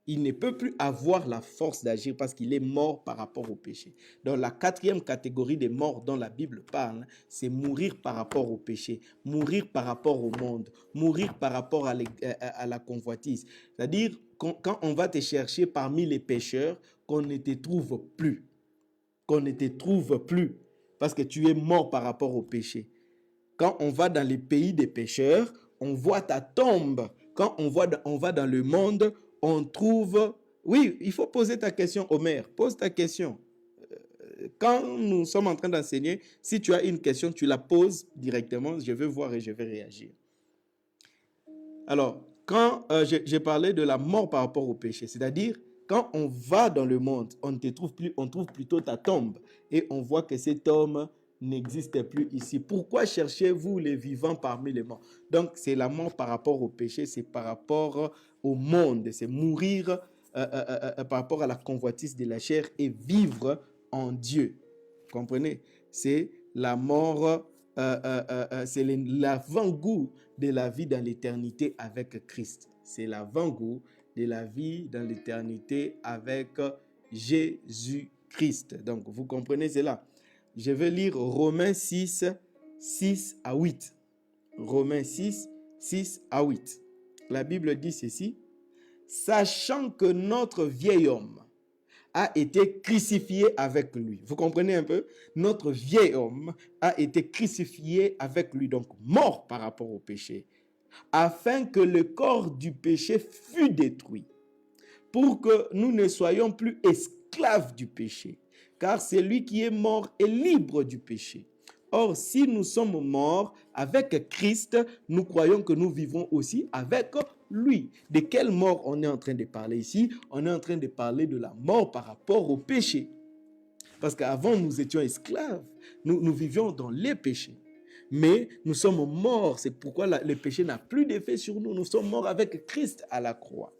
[SPEAKER 1] Il ne peut plus avoir la force d'agir parce qu'il est mort par rapport au péché. Donc la quatrième catégorie des morts dont la Bible parle, c'est mourir par rapport au péché, mourir par rapport au monde, mourir par rapport à la convoitise. C'est-à-dire quand on va te chercher parmi les pécheurs, qu'on ne te trouve plus. Qu'on ne te trouve plus parce que tu es mort par rapport au péché. Quand on va dans les pays des pécheurs, on voit ta tombe. Quand on va dans le monde, on trouve... Oui, il faut poser ta question, Omer. Pose ta question. Quand nous sommes en train d'enseigner, si tu as une question, tu la poses directement. Je vais voir et je vais réagir. Alors, quand j'ai parlé de la mort par rapport au péché, c'est-à-dire quand on va dans le monde, on ne te trouve plus, on trouve plutôt ta tombe. Et on voit que cet homme n'existe plus ici. Pourquoi cherchez-vous les vivants parmi les morts? Donc, c'est la mort par rapport au péché, c'est par rapport au monde, c'est mourir par rapport à la convoitise de la chair et vivre en Dieu. Comprenez? C'est la mort, c'est l'avant-goût de la vie dans l'éternité avec Christ. C'est l'avant-goût de la vie dans l'éternité avec Jésus-Christ. Donc, vous comprenez cela? Je vais lire Romains 6, 6 à 8. Romains 6, 6 à 8. La Bible dit ceci. Sachant que notre vieil homme a été crucifié avec lui. Vous comprenez un peu? Notre vieil homme a été crucifié avec lui, donc mort par rapport au péché, afin que le corps du péché fût détruit, pour que nous ne soyons plus esclaves du péché, car celui qui est mort est libre du péché. Or, si nous sommes morts avec Christ, nous croyons que nous vivons aussi avec lui. De quelle mort on est en train de parler ici? On est en train de parler de la mort par rapport au péché. Parce qu'avant, nous étions esclaves. Nous vivions dans les péchés. Mais nous sommes morts. C'est pourquoi le péché n'a plus d'effet sur nous. Nous sommes morts avec Christ à la croix.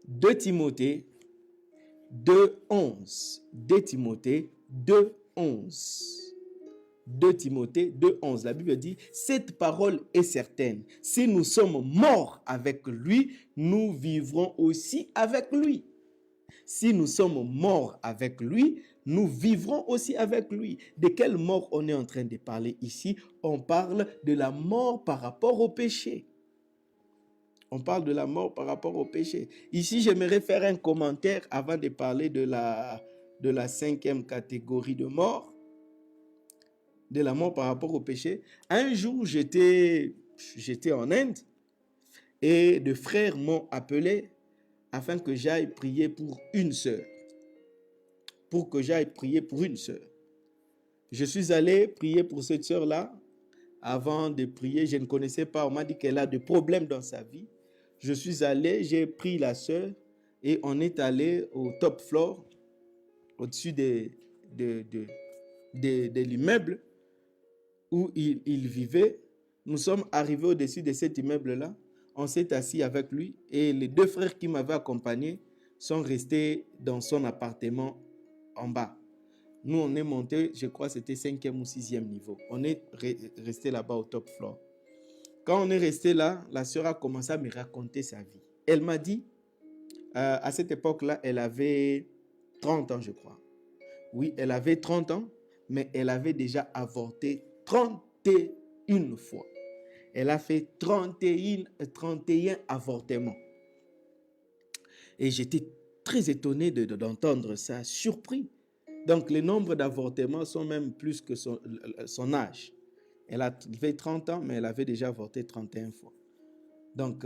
[SPEAKER 1] 2 Timothée 2:11. 2 Timothée 2:11. 2 Timothée 2:11. La Bible dit, cette parole est certaine. Si nous sommes morts avec lui, nous vivrons aussi avec lui. Si nous sommes morts avec lui, nous vivrons aussi avec lui. De quelle mort on est en train de parler ici? On parle de la mort par rapport au péché. On parle de la mort par rapport au péché. Ici, j'aimerais faire un commentaire avant de parler de la 5e catégorie de mort. De la mort par rapport au péché. Un jour, j'étais en Inde et des frères m'ont appelé afin que j'aille prier pour une sœur. Pour que j'aille prier pour une sœur. Je suis allé prier pour cette sœur-là. Avant de prier, je ne connaissais pas. On m'a dit qu'elle a des problèmes dans sa vie. Je suis allé, j'ai pris la sœur et on est allé au top floor, au-dessus de l'immeuble où il vivait. Nous sommes arrivés au-dessus de cet immeuble-là. On s'est assis avec lui et les 2 frères qui m'avaient accompagné sont restés dans son appartement en bas. Nous, on est monté, je crois que c'était 5e ou 6e niveau. On est resté là-bas au top floor. Quand on est resté là, la sœur a commencé à me raconter sa vie. Elle m'a dit, à cette époque-là, elle avait 30 ans, je crois. Oui, elle avait 30 ans, mais elle avait déjà avorté 31 fois. Elle a fait 31 avortements. Et j'étais très étonné d'entendre ça, surpris. Donc, le nombre d'avortements sont même plus que son âge. Elle avait 30 ans, mais elle avait déjà avorté 31 fois. Donc,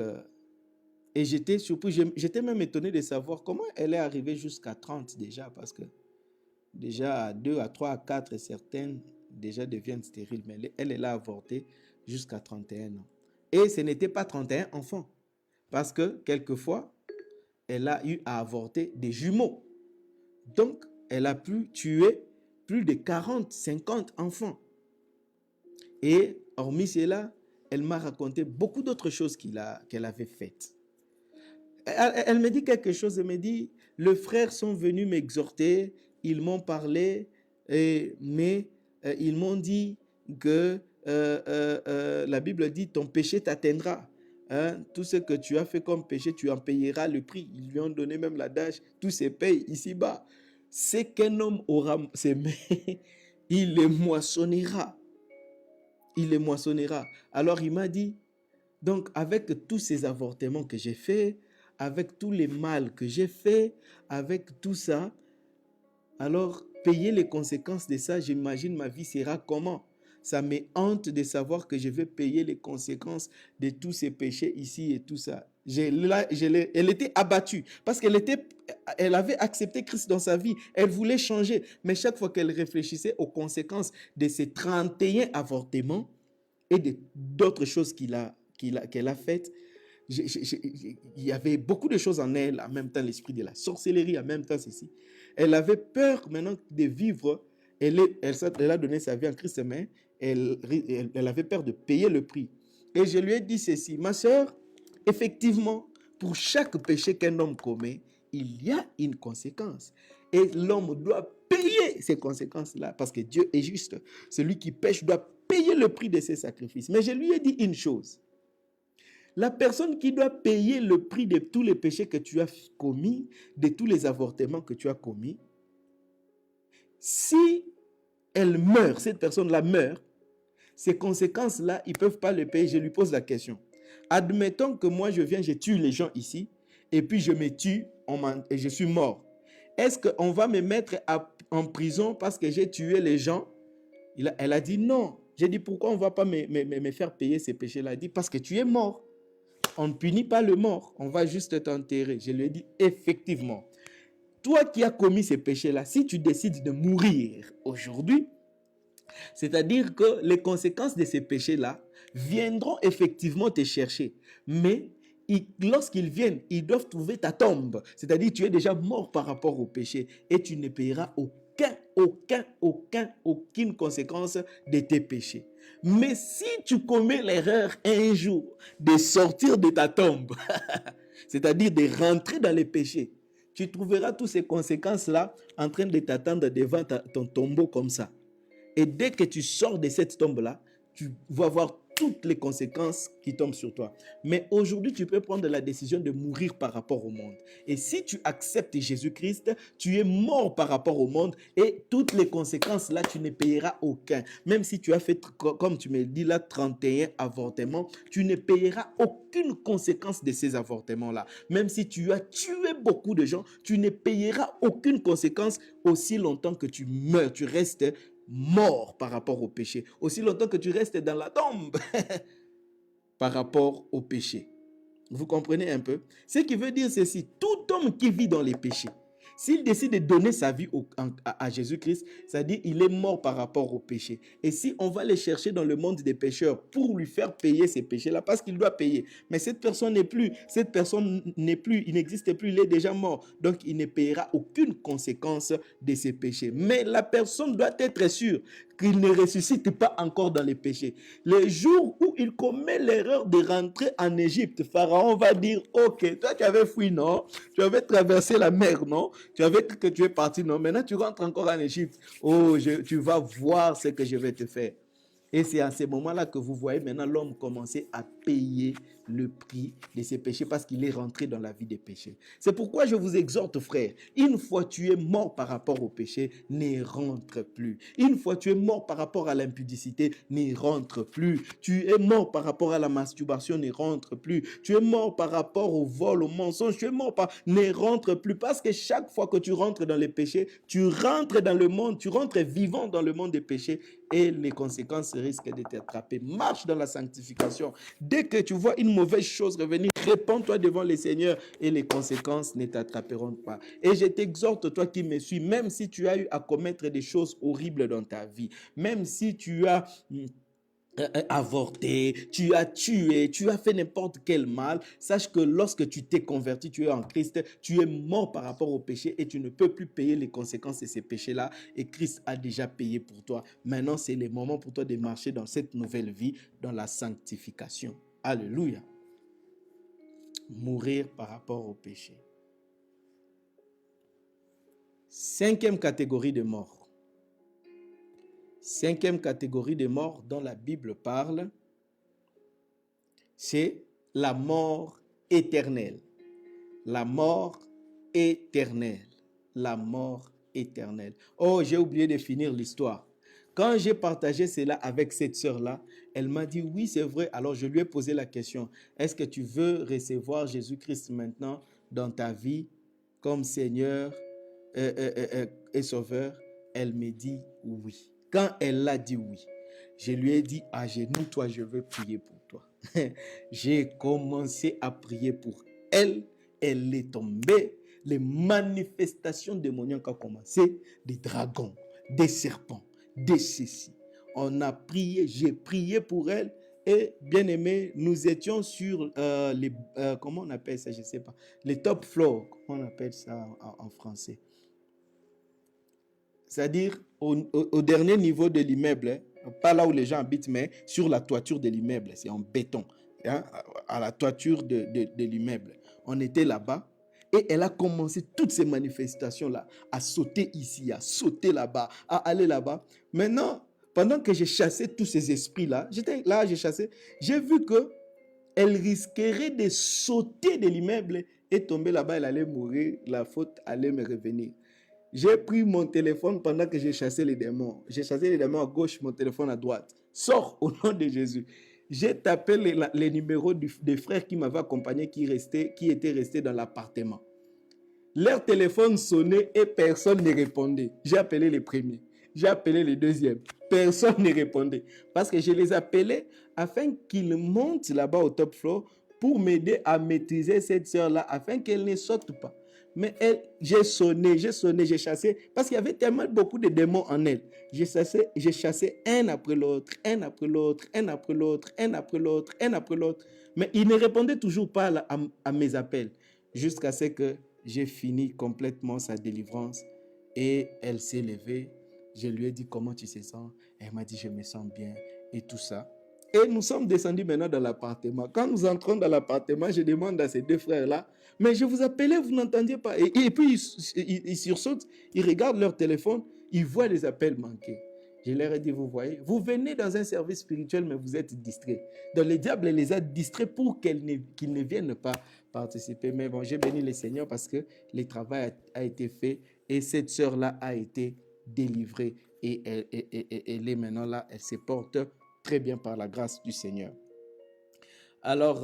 [SPEAKER 1] et j'étais surpris, j'étais même étonné de savoir comment elle est arrivée jusqu'à 30 déjà, parce que déjà à 2, à 3, à 4, certaines déjà deviennent stériles, mais elle a avorté jusqu'à 31 ans. Et ce n'était pas 31 enfants, parce que quelquefois, elle a eu à avorter des jumeaux. Donc, elle a pu tuer plus de 40, 50 enfants. Et hormis cela, elle m'a raconté beaucoup d'autres choses qu'elle avait faites. Elle me dit quelque chose, elle me dit, les frères sont venus m'exhorter, ils m'ont parlé, mais ils m'ont dit que la Bible dit, ton péché t'atteindra. Hein? Tout ce que tu as fait comme péché, tu en payeras le prix. Ils lui ont donné même l'adage, tout se paye ici-bas. C'est qu'un homme aura semé, il les moissonnera. Il les moissonnera. Alors il m'a dit, donc avec tous ces avortements que j'ai faits, avec tous les mal que j'ai faits, avec tout ça, alors payer les conséquences de ça, j'imagine ma vie sera comment? Ça me hante de savoir que je vais payer les conséquences de tous ces péchés ici et tout ça. Elle était abattue parce elle avait accepté Christ dans sa vie. Elle voulait changer. Mais chaque fois qu'elle réfléchissait aux conséquences de ces 31 avortements et d'autres choses qu'elle a faites, il y avait beaucoup de choses en elle, en même temps l'esprit de la sorcellerie, en même temps ceci. Elle avait peur maintenant de vivre Elle a donné sa vie en Christ, mais elle avait peur de payer le prix. Et je lui ai dit ceci, ma sœur, effectivement, pour chaque péché qu'un homme commet, il y a une conséquence. Et l'homme doit payer ces conséquences-là, parce que Dieu est juste. Celui qui pêche doit payer le prix de ses sacrifices. Mais je lui ai dit une chose. La personne qui doit payer le prix de tous les péchés que tu as commis, de tous les avortements que tu as commis, si elle meurt, cette personne-là meurt, ces conséquences-là, ils ne peuvent pas le payer. Je lui pose la question. Admettons que moi, je viens, je tue les gens ici, et puis je me tue et je suis mort. Est-ce qu'on va me mettre en prison parce que j'ai tué les gens? Elle a dit non. J'ai dit pourquoi on ne va pas me faire payer ces péchés-là? Elle a dit parce que tu es mort. On ne punit pas le mort, on va juste t'enterrer. Je lui ai dit effectivement. Toi qui as commis ces péchés-là, si tu décides de mourir aujourd'hui, c'est-à-dire que les conséquences de ces péchés-là viendront effectivement te chercher. Mais lorsqu'ils viennent, ils doivent trouver ta tombe. C'est-à-dire que tu es déjà mort par rapport au péché et tu ne payeras aucune conséquence de tes péchés. Mais si tu commets l'erreur un jour de sortir de ta tombe, c'est-à-dire de rentrer dans les péchés, tu trouveras toutes ces conséquences-là en train de t'attendre devant ton tombeau comme ça. Et dès que tu sors de cette tombe-là, tu vas voir toutes les conséquences qui tombent sur toi. Mais aujourd'hui, tu peux prendre la décision de mourir par rapport au monde. Et si tu acceptes Jésus-Christ, tu es mort par rapport au monde et toutes les conséquences là, tu ne payeras aucun. Même si tu as fait, comme tu me dis là, 31 avortements, tu ne payeras aucune conséquence de ces avortements-là. Même si tu as tué beaucoup de gens, tu ne payeras aucune conséquence aussi longtemps que tu meurs, tu restes mort par rapport au péché, aussi longtemps que tu restes dans la tombe par rapport au péché. Vous comprenez un peu? Ce qui veut dire ceci, tout homme qui vit dans les péchés, s'il décide de donner sa vie à Jésus-Christ, c'est-à-dire il est mort par rapport au péché. Et si on va les chercher dans le monde des pécheurs pour lui faire payer ces péchés-là, parce qu'il doit payer, mais cette personne n'est plus, il n'existe plus, il est déjà mort. Donc il ne payera aucune conséquence de ses péchés. Mais la personne doit être sûre qu'il ne ressuscite pas encore dans les péchés. Le jour où il commet l'erreur de rentrer en Égypte, Pharaon va dire, ok, toi tu avais fui, non? Tu avais traversé la mer, non? Tu avais cru que tu es parti, non? Maintenant tu rentres encore en Égypte. Oh, tu vas voir ce que je vais te faire. Et c'est à ce moment-là que vous voyez maintenant l'homme commencer à payer le prix de ses péchés parce qu'il est rentré dans la vie des péchés. C'est pourquoi je vous exhorte, frère, une fois tu es mort par rapport au péché, n'y rentre plus. Une fois tu es mort par rapport à l'impudicité, n'y rentre plus. Tu es mort par rapport à la masturbation, n'y rentre plus. Tu es mort par rapport au vol, au mensonge, tu es mort n'y rentre plus. Parce que chaque fois que tu rentres dans les péchés, tu rentres dans le monde, tu rentres vivant dans le monde des péchés et les conséquences risquent de t'attraper. Marche dans la sanctification. Dès que tu vois une mauvaise chose revenir, répands-toi devant le Seigneur et les conséquences ne t'attraperont pas. Et je t'exhorte, toi qui me suis, même si tu as eu à commettre des choses horribles dans ta vie, même si tu as avorté, tu as tué, tu as fait n'importe quel mal, sache que lorsque tu t'es converti, tu es en Christ, tu es mort par rapport au péché et tu ne peux plus payer les conséquences de ces péchés-là et Christ a déjà payé pour toi. Maintenant, c'est le moment pour toi de marcher dans cette nouvelle vie, dans la sanctification. Alléluia. Mourir par rapport au péché. 5e catégorie de mort. 5e catégorie de mort dont la Bible parle, c'est la mort éternelle. La mort éternelle. La mort éternelle. Oh, j'ai oublié de finir l'histoire. Quand j'ai partagé cela avec cette sœur-là, elle m'a dit oui, c'est vrai. Alors je lui ai posé la question, est-ce que tu veux recevoir Jésus-Christ maintenant dans ta vie comme Seigneur et Sauveur? Elle me dit oui. Quand elle a dit oui, je lui ai dit à genoux, toi, je veux prier pour toi. J'ai commencé à prier pour elle. Elle est tombée. Les manifestations démoniaques ont commencé. Des dragons, des serpents, des ceci. On a prié, j'ai prié pour elle. Et bien aimé, nous étions sur les, comment on appelle ça, je ne sais pas, les top floors, comment on appelle ça en français. c'est-à-dire au dernier niveau de l'immeuble, hein, pas là où les gens habitent, mais sur la toiture de l'immeuble, c'est en béton, hein, à la toiture de l'immeuble. On était là-bas et elle a commencé toutes ces manifestations-là, à sauter ici, à sauter là-bas, à aller là-bas. Maintenant, pendant que j'ai chassé tous ces esprits-là, j'étais là, j'ai chassé, j'ai vu que elle risquerait de sauter de l'immeuble et tomber là-bas, elle allait mourir, la faute allait me revenir. J'ai pris mon téléphone pendant que j'ai chassé les démons. J'ai chassé les démons à gauche, mon téléphone à droite. Sors au nom de Jésus. J'ai tapé les numéros des frères qui m'avaient accompagné, qui étaient restés dans l'appartement. Leur téléphone sonnait et personne ne répondait. J'ai appelé les premiers. J'ai appelé les deuxièmes. Personne ne répondait. Parce que je les appelais afin qu'ils montent là-bas au top floor pour m'aider à maîtriser cette sœur-là afin qu'elle ne saute pas. Mais j'ai sonné, j'ai chassé, parce qu'il y avait tellement beaucoup de démons en elle. J'ai chassé un après l'autre, un après l'autre, un après l'autre, un après l'autre, un après l'autre. Mais ils ne répondaient toujours pas à mes appels. Jusqu'à ce que j'ai fini complètement sa délivrance. Et elle s'est levée. Je lui ai dit comment tu te sens. Elle m'a dit je me sens bien et tout ça. Et nous sommes descendus maintenant dans l'appartement. Quand nous entrons dans l'appartement, je demande à ces deux frères-là, mais je vous appelais, vous n'entendiez pas. Et puis ils sursautent, ils regardent leur téléphone, ils voient les appels manqués. Je leur ai dit, vous voyez, vous venez dans un service spirituel, mais vous êtes distraits. Donc le diable les a distraits pour qu'ils ne viennent pas participer. Mais bon, j'ai béni le Seigneur parce que le travail a été fait et cette sœur-là a été délivrée. Et elle est maintenant là, elle se porte très bien par la grâce du Seigneur. Alors,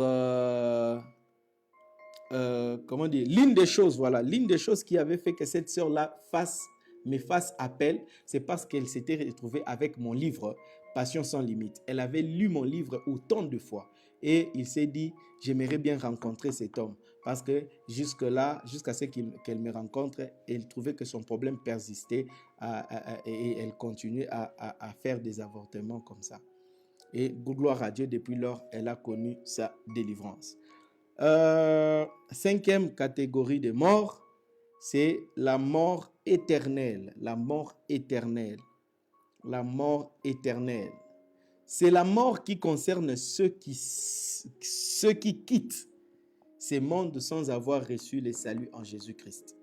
[SPEAKER 1] comment dire, l'une des choses qui avait fait que cette sœur-là me fasse appel, c'est parce qu'elle s'était retrouvée avec mon livre, Passion sans limite. Elle avait lu mon livre autant de fois. Et il s'est dit, j'aimerais bien rencontrer cet homme. Parce que jusqu'à ce qu'elle me rencontre, elle trouvait que son problème persistait et elle continuait à faire des avortements comme ça. Et gloire à Dieu, depuis lors, elle a connu sa délivrance. Cinquième catégorie de mort, c'est la mort éternelle. La mort éternelle. La mort éternelle. C'est la mort qui concerne ceux qui quittent ces mondes sans avoir reçu le salut en Jésus-Christ.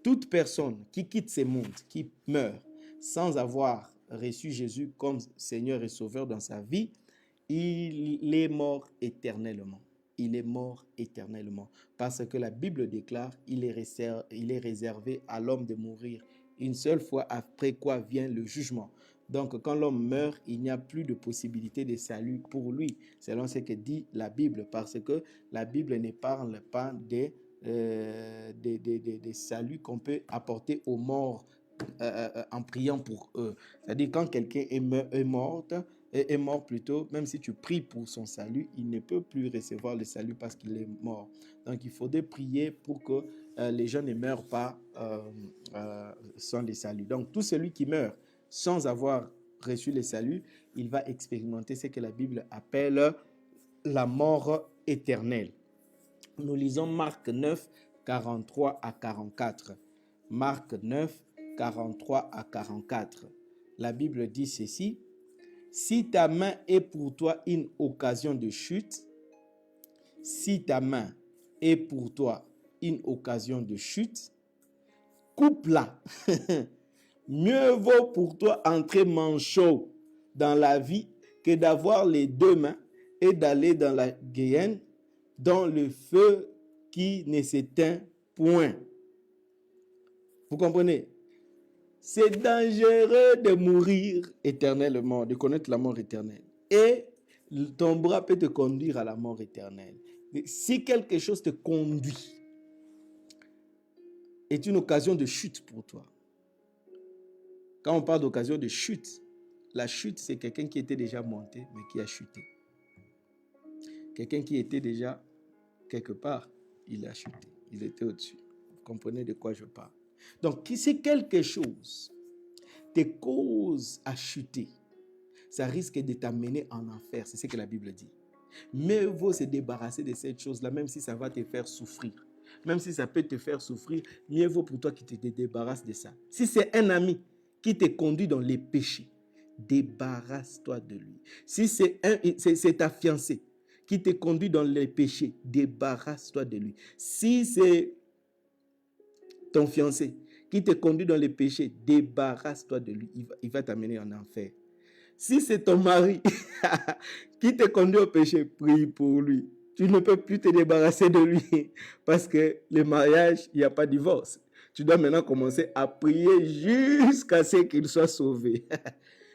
[SPEAKER 1] Toute personne qui quitte ces mondes, qui meurt sans avoir reçu Jésus comme Seigneur et Sauveur dans sa vie, il est mort éternellement. Il est mort éternellement. Parce que la Bible déclare il est réservé à l'homme de mourir une seule fois, après quoi vient le jugement. Donc, quand l'homme meurt, il n'y a plus de possibilité de salut pour lui, selon ce que dit la Bible, parce que la Bible ne parle pas des saluts qu'on peut apporter aux morts en priant pour eux. C'est-à-dire, quand quelqu'un est mort, même si tu pries pour son salut, il ne peut plus recevoir le salut parce qu'il est mort. Donc, il faudrait prier pour que les gens ne meurent pas sans le salut. Donc, tout celui qui meurt sans avoir reçu le salut, il va expérimenter ce que la Bible appelle la mort éternelle. Nous lisons Marc 9, 43 à 44. Marc 9, 43 à 44. La Bible dit ceci: si ta main est pour toi une occasion de chute, si ta main est pour toi une occasion de chute, coupe-la. Mieux vaut pour toi entrer manchot dans la vie que d'avoir les deux mains et d'aller dans la guéhenne, dans le feu qui ne s'éteint point. Vous comprenez? C'est dangereux de mourir éternellement, de connaître la mort éternelle. Et ton bras peut te conduire à la mort éternelle. Si quelque chose te conduit, est une occasion de chute pour toi. Quand on parle d'occasion de chute, la chute, c'est quelqu'un qui était déjà monté, mais qui a chuté. Quelqu'un qui était déjà quelque part, il a chuté. Il était au-dessus. Vous comprenez de quoi je parle? Donc, si quelque chose te cause à chuter, ça risque de t'amener en enfer. C'est ce que la Bible dit. Mais il vaut se débarrasser de cette chose-là, même si ça va te faire souffrir. Même si ça peut te faire souffrir, mieux vaut pour toi que tu te débarrasses de ça. Si c'est un ami qui te conduit dans les péchés, débarrasse-toi de lui. Si c'est ta fiancée qui te conduit dans les péchés, débarrasse-toi de lui. Si c'est ton fiancé qui te conduit dans les péchés, débarrasse-toi de lui. Il va t'amener en enfer. Si c'est ton mari qui te conduit au péché, prie pour lui. Tu ne peux plus te débarrasser de lui parce que le mariage, il n'y a pas de divorce. Tu dois maintenant commencer à prier jusqu'à ce qu'il soit sauvé.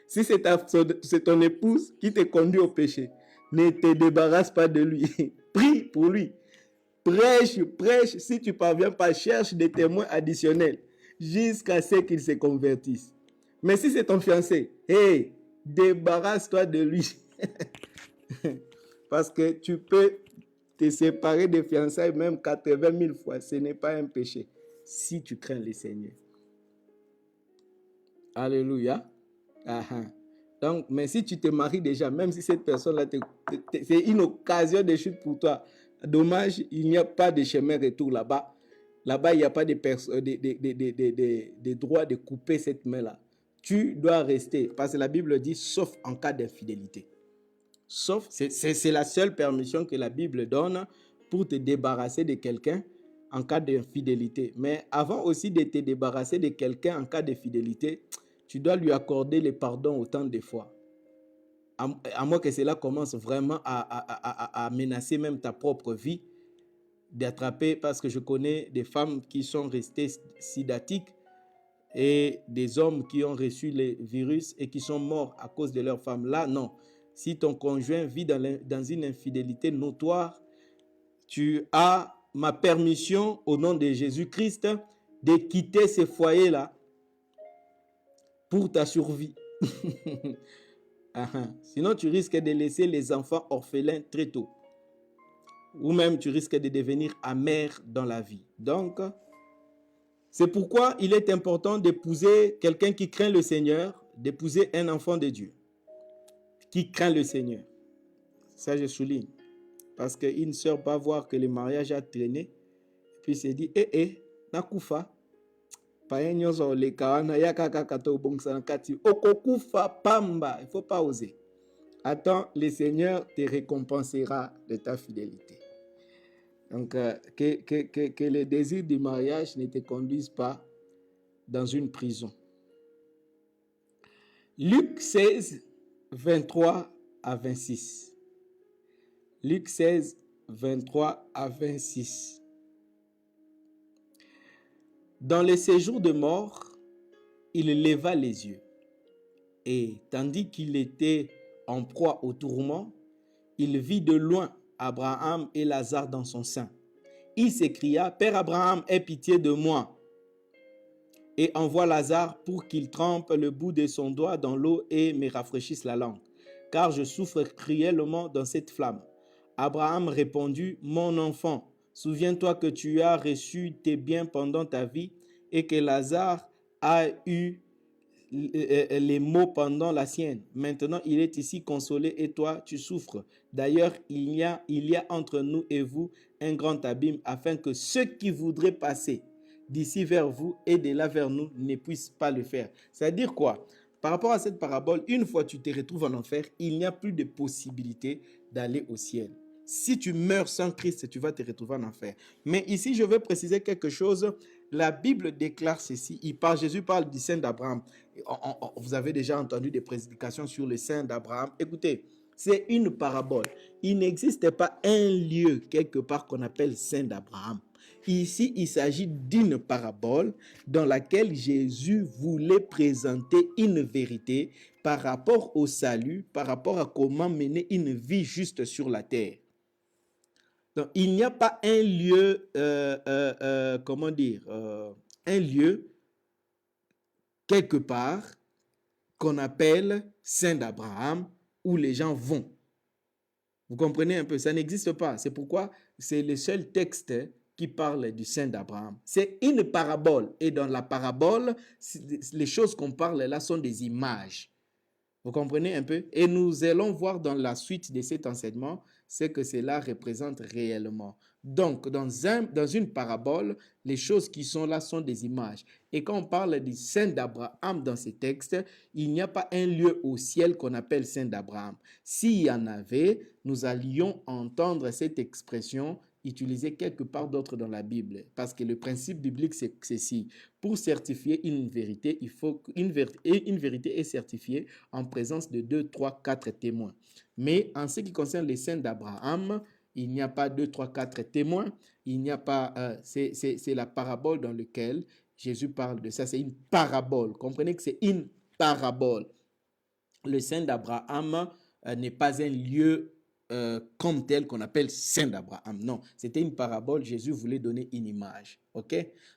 [SPEAKER 1] Si c'est ton épouse qui te conduit au péché, ne te débarrasse pas de lui. Prie pour lui. Prêche. Si tu ne parviens pas, cherche des témoins additionnels jusqu'à ce qu'il se convertisse. Mais si c'est ton fiancé, hey, débarrasse-toi de lui. Parce que tu peux te séparer des fiançailles même 80 000 fois. Ce n'est pas un péché si tu crains le Seigneur. Alléluia. Donc, mais si tu te maries déjà, même si cette personne-là, c'est une occasion de chute pour toi. Dommage, il n'y a pas de chemin retour là-bas. Là-bas, il n'y a pas de droit de couper cette main-là. Tu dois rester, parce que la Bible dit, sauf en cas d'infidélité. Sauf, c'est la seule permission que la Bible donne pour te débarrasser de quelqu'un en cas d'infidélité. Mais avant aussi de te débarrasser de quelqu'un en cas d'infidélité, tu dois lui accorder le pardon autant de fois. À moins que cela commence vraiment à menacer même ta propre vie, d'attraper, parce que je connais des femmes qui sont restées sidatiques et des hommes qui ont reçu le virus et qui sont morts à cause de leur femme. Là, non. Si ton conjoint vit dans une infidélité notoire, tu as ma permission au nom de Jésus-Christ de quitter ce foyer-là pour ta survie. Sinon, tu risques de laisser les enfants orphelins très tôt. Ou même tu risques de devenir amer dans la vie. Donc, c'est pourquoi il est important d'épouser quelqu'un qui craint le Seigneur, d'épouser un enfant de Dieu qui craint le Seigneur. Ça, je souligne. Parce qu'une sœur va voir que le mariage a traîné, puis se dit, nakufa. Il ne faut pas oser. Attends, le Seigneur te récompensera de ta fidélité. Donc, que le désir du mariage ne te conduise pas dans une prison. Luc 16, 23 à 26. Luc 16, 23 à 26. Dans le séjour de mort, il leva les yeux. Et tandis qu'il était en proie au tourment, il vit de loin Abraham et Lazare dans son sein. Il s'écria, « Père Abraham, aie pitié de moi et envoie Lazare pour qu'il trempe le bout de son doigt dans l'eau et me rafraîchisse la langue, car je souffre cruellement dans cette flamme. » Abraham répondit, « Mon enfant, souviens-toi que tu as reçu tes biens pendant ta vie et que Lazare a eu les maux pendant la sienne. Maintenant, il est ici consolé et toi, tu souffres. D'ailleurs, il y a entre nous et vous un grand abîme afin que ceux qui voudraient passer d'ici vers vous et de là vers nous ne puissent pas le faire. » C'est-à-dire quoi? Par rapport à cette parabole, une fois tu te retrouves en enfer, il n'y a plus de possibilité d'aller au ciel. Si tu meurs sans Christ, tu vas te retrouver en enfer. Mais ici, je veux préciser quelque chose. La Bible déclare ceci. Jésus parle du sein d'Abraham. Vous avez déjà entendu des prédications sur le sein d'Abraham. Écoutez, c'est une parabole. Il n'existe pas un lieu quelque part qu'on appelle sein d'Abraham. Ici, il s'agit d'une parabole dans laquelle Jésus voulait présenter une vérité par rapport au salut, par rapport à comment mener une vie juste sur la terre. Donc, il n'y a pas un lieu, un lieu quelque part qu'on appelle sein d'Abraham où les gens vont. Vous comprenez un peu, ça n'existe pas. C'est pourquoi c'est le seul texte qui parle du sein d'Abraham. C'est une parabole. Et dans la parabole, les choses qu'on parle là sont des images. Vous comprenez un peu? Et nous allons voir dans la suite de cet enseignement ce que cela représente réellement. Donc, dans une parabole, les choses qui sont là sont des images. Et quand on parle du sein d'Abraham dans ces textes, il n'y a pas un lieu au ciel qu'on appelle sein d'Abraham. S'il y en avait, nous allions entendre cette expression utilisée quelque part d'autre dans la Bible. Parce que le principe biblique, c'est ceci. Pour certifier une vérité, il faut une vérité est certifiée en présence de 2, 3, 4 témoins. Mais en ce qui concerne les saints d'Abraham, il n'y a pas 2, 3, 4 témoins. Il n'y a pas. C'est la parabole dans laquelle Jésus parle de ça. C'est une parabole. Comprenez que c'est une parabole. Le saint d'Abraham n'est pas un lieu comme tel qu'on appelle saint d'Abraham. Non, c'était une parabole. Jésus voulait donner une image. OK?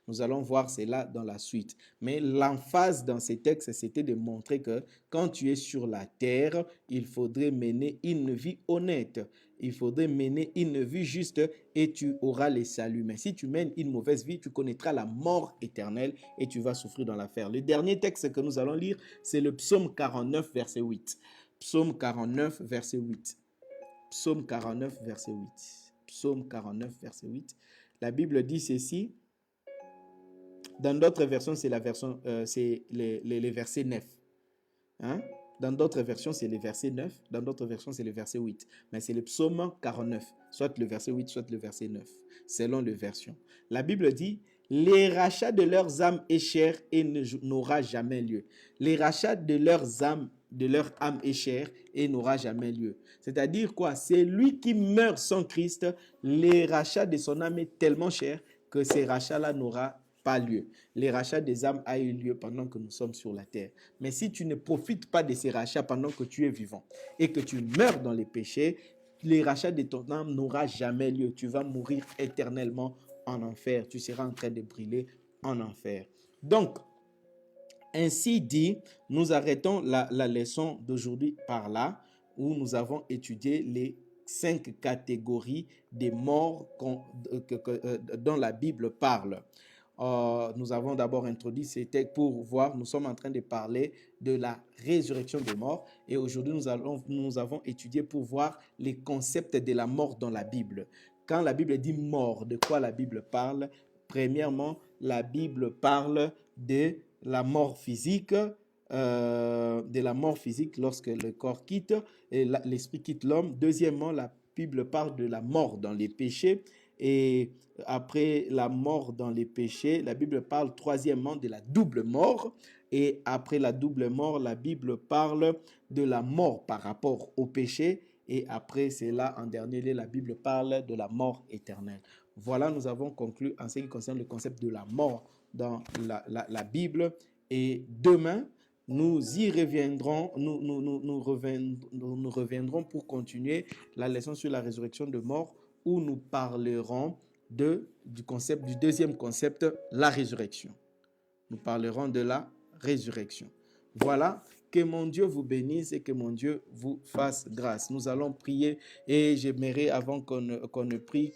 [SPEAKER 1] Nous allons voir cela dans la suite. Mais l'emphase dans ces textes, c'était de montrer que quand tu es sur la terre, il faudrait mener une vie honnête. Il faudrait mener une vie juste et tu auras les saluts. Mais si tu mènes une mauvaise vie, tu connaîtras la mort éternelle et tu vas souffrir dans l'affaire. Le dernier texte que nous allons lire, c'est le psaume 49, verset 8. Psaume 49, verset 8. Psaume 49, verset 8. Psaume 49, verset 8. La Bible dit ceci. Dans d'autres versions, c'est les versets 9. Hein? Dans d'autres versions, c'est le verset 9. Dans d'autres versions, c'est le verset 8. Mais c'est le psaume 49. Soit le verset 8, soit le verset 9. Selon les versions. La Bible dit, les rachats de leurs âmes est cher et n'aura jamais lieu. Les rachats de leurs âmes, est cher et n'aura jamais lieu. C'est-à-dire quoi? C'est lui qui meurt sans Christ. Les rachats de son âme est tellement cher que ces rachats-là n'aura pas lieu. Les rachats des âmes a eu lieu pendant que nous sommes sur la terre. Mais si tu ne profites pas de ces rachats pendant que tu es vivant et que tu meurs dans les péchés, les rachats de ton âme n'aura jamais lieu. Tu vas mourir éternellement en enfer. Tu seras en train de brûler en enfer. Donc, ainsi dit, nous arrêtons la leçon d'aujourd'hui par là, où nous avons étudié les 5 catégories des morts dont la Bible parle. Nous avons d'abord introduit ces textes pour voir, nous sommes en train de parler de la résurrection des morts et aujourd'hui nous avons étudié pour voir les concepts de la mort dans la Bible. Quand la Bible dit mort, de quoi la Bible parle? Premièrement, la Bible parle de la mort physique, lorsque le corps quitte et l'esprit quitte l'homme. Deuxièmement, la Bible parle de la mort dans les péchés. Et après la mort dans les péchés, la Bible parle troisièmement de la double mort. Et après la double mort, la Bible parle de la mort par rapport au péché. Et après cela, en dernier lieu, la Bible parle de la mort éternelle. Voilà, nous avons conclu en ce qui concerne le concept de la mort dans la Bible. Et demain, nous y reviendrons, nous reviendrons pour continuer la leçon sur la résurrection de mort, où nous parlerons du deuxième concept, la résurrection. Nous parlerons de la résurrection. Voilà, que mon Dieu vous bénisse et que mon Dieu vous fasse grâce. Nous allons prier et j'aimerais, avant qu'on ne prie,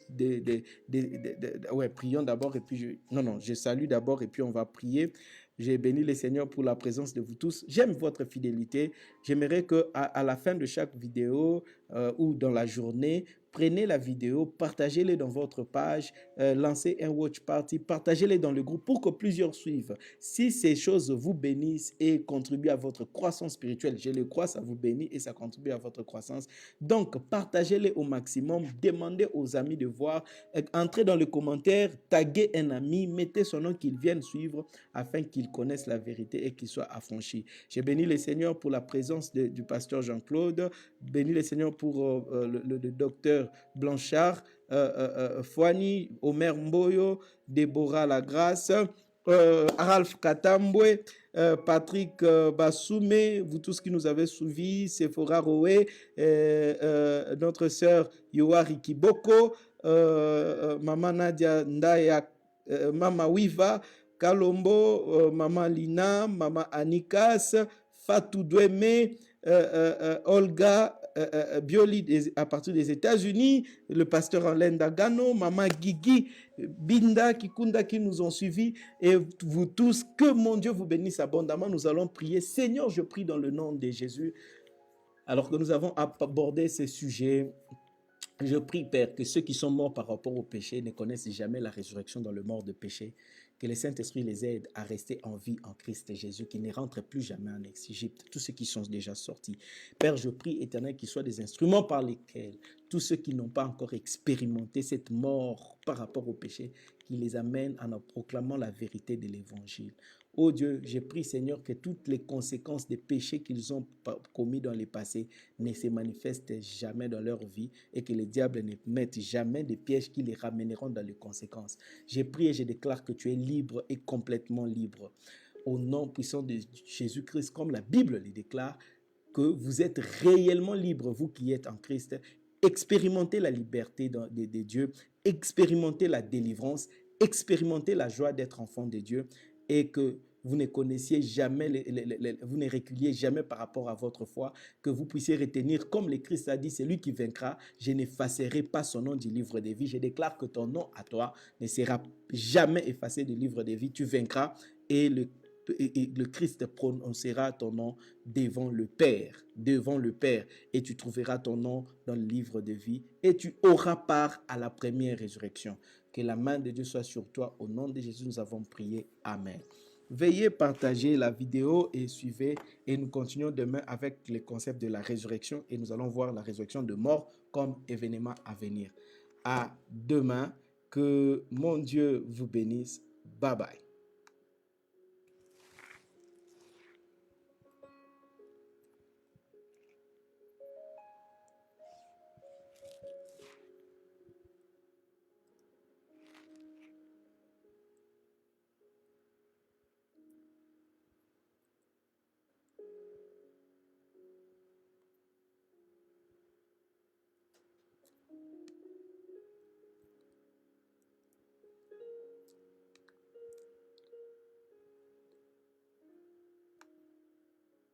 [SPEAKER 1] prions d'abord et puis je salue d'abord et puis on va prier. J'ai béni le Seigneur pour la présence de vous tous. J'aime votre fidélité. J'aimerais qu'à la fin de chaque vidéo ou dans la journée, prenez la vidéo, partagez-les dans votre page, lancez un watch party, partagez-les dans le groupe pour que plusieurs suivent. Si ces choses vous bénissent et contribuent à votre croissance spirituelle, je le crois, ça vous bénit et ça contribue à votre croissance. Donc, partagez-les au maximum, demandez aux amis de voir, entrez dans les commentaires, taguez un ami, mettez son nom qu'il vienne suivre afin qu'il connaisse la vérité et qu'il soit affranchi. J'ai béni le Seigneur pour la présence du pasteur Jean-Claude, béni le Seigneur pour le docteur Blanchard, Fouani, Omer Mboyo, Déborah Lagrasse, Ralph Katambwe, Patrick Bassoumé, vous tous qui nous avez suivis, Sephora Roé, notre sœur Yoari Kiboko, Maman Nadia Ndaya, Mama Wiva, Kalombo, Maman Lina, Maman Anikas, Fatou Doueme, Olga, Bioli à partir des États-Unis, le pasteur Alain Dagano, Maman Guigui, Binda, Kikunda qui nous ont suivis, et vous tous, que mon Dieu vous bénisse abondamment. Nous allons prier. Seigneur, je prie dans le nom de Jésus, alors que nous avons abordé ces sujets. Je prie, Père, que ceux qui sont morts par rapport au péché ne connaissent jamais la résurrection dans le mort de péché. Que le Saint-Esprit les aide à rester en vie en Christ Jésus, qu'ils ne rentrent plus jamais en Égypte, tous ceux qui sont déjà sortis. Père, je prie, Éternel, qu'ils soient des instruments par lesquels tous ceux qui n'ont pas encore expérimenté cette mort par rapport au péché, qu'ils les amènent en proclamant la vérité de l'Évangile. Oh Dieu, j'ai prie, Seigneur, que toutes les conséquences des péchés qu'ils ont commis dans le passé ne se manifestent jamais dans leur vie et que les diables ne mettent jamais des pièges qui les ramèneront dans les conséquences. J'ai prié et je déclare que tu es libre et complètement libre. Au nom puissant de Jésus-Christ, comme la Bible le déclare, que vous êtes réellement libre, vous qui êtes en Christ. Expérimentez la liberté de Dieu, expérimentez la délivrance, expérimentez la joie d'être enfant de Dieu, et que vous ne connaissiez jamais, vous ne reculiez jamais par rapport à votre foi, que vous puissiez retenir, comme le Christ a dit, c'est lui qui vaincra, je n'effacerai pas son nom du livre de vie. Je déclare que ton nom à toi ne sera jamais effacé du livre de vie. Tu vaincras et le Christ prononcera ton nom devant le Père, et tu trouveras ton nom dans le livre de vie et tu auras part à la première résurrection. Que la main de Dieu soit sur toi. Au nom de Jésus, nous avons prié. Amen. Veuillez partager la vidéo et suivez, et nous continuons demain avec le concept de la résurrection et nous allons voir la résurrection de mort comme événement à venir. À demain, que mon Dieu vous bénisse. Bye bye.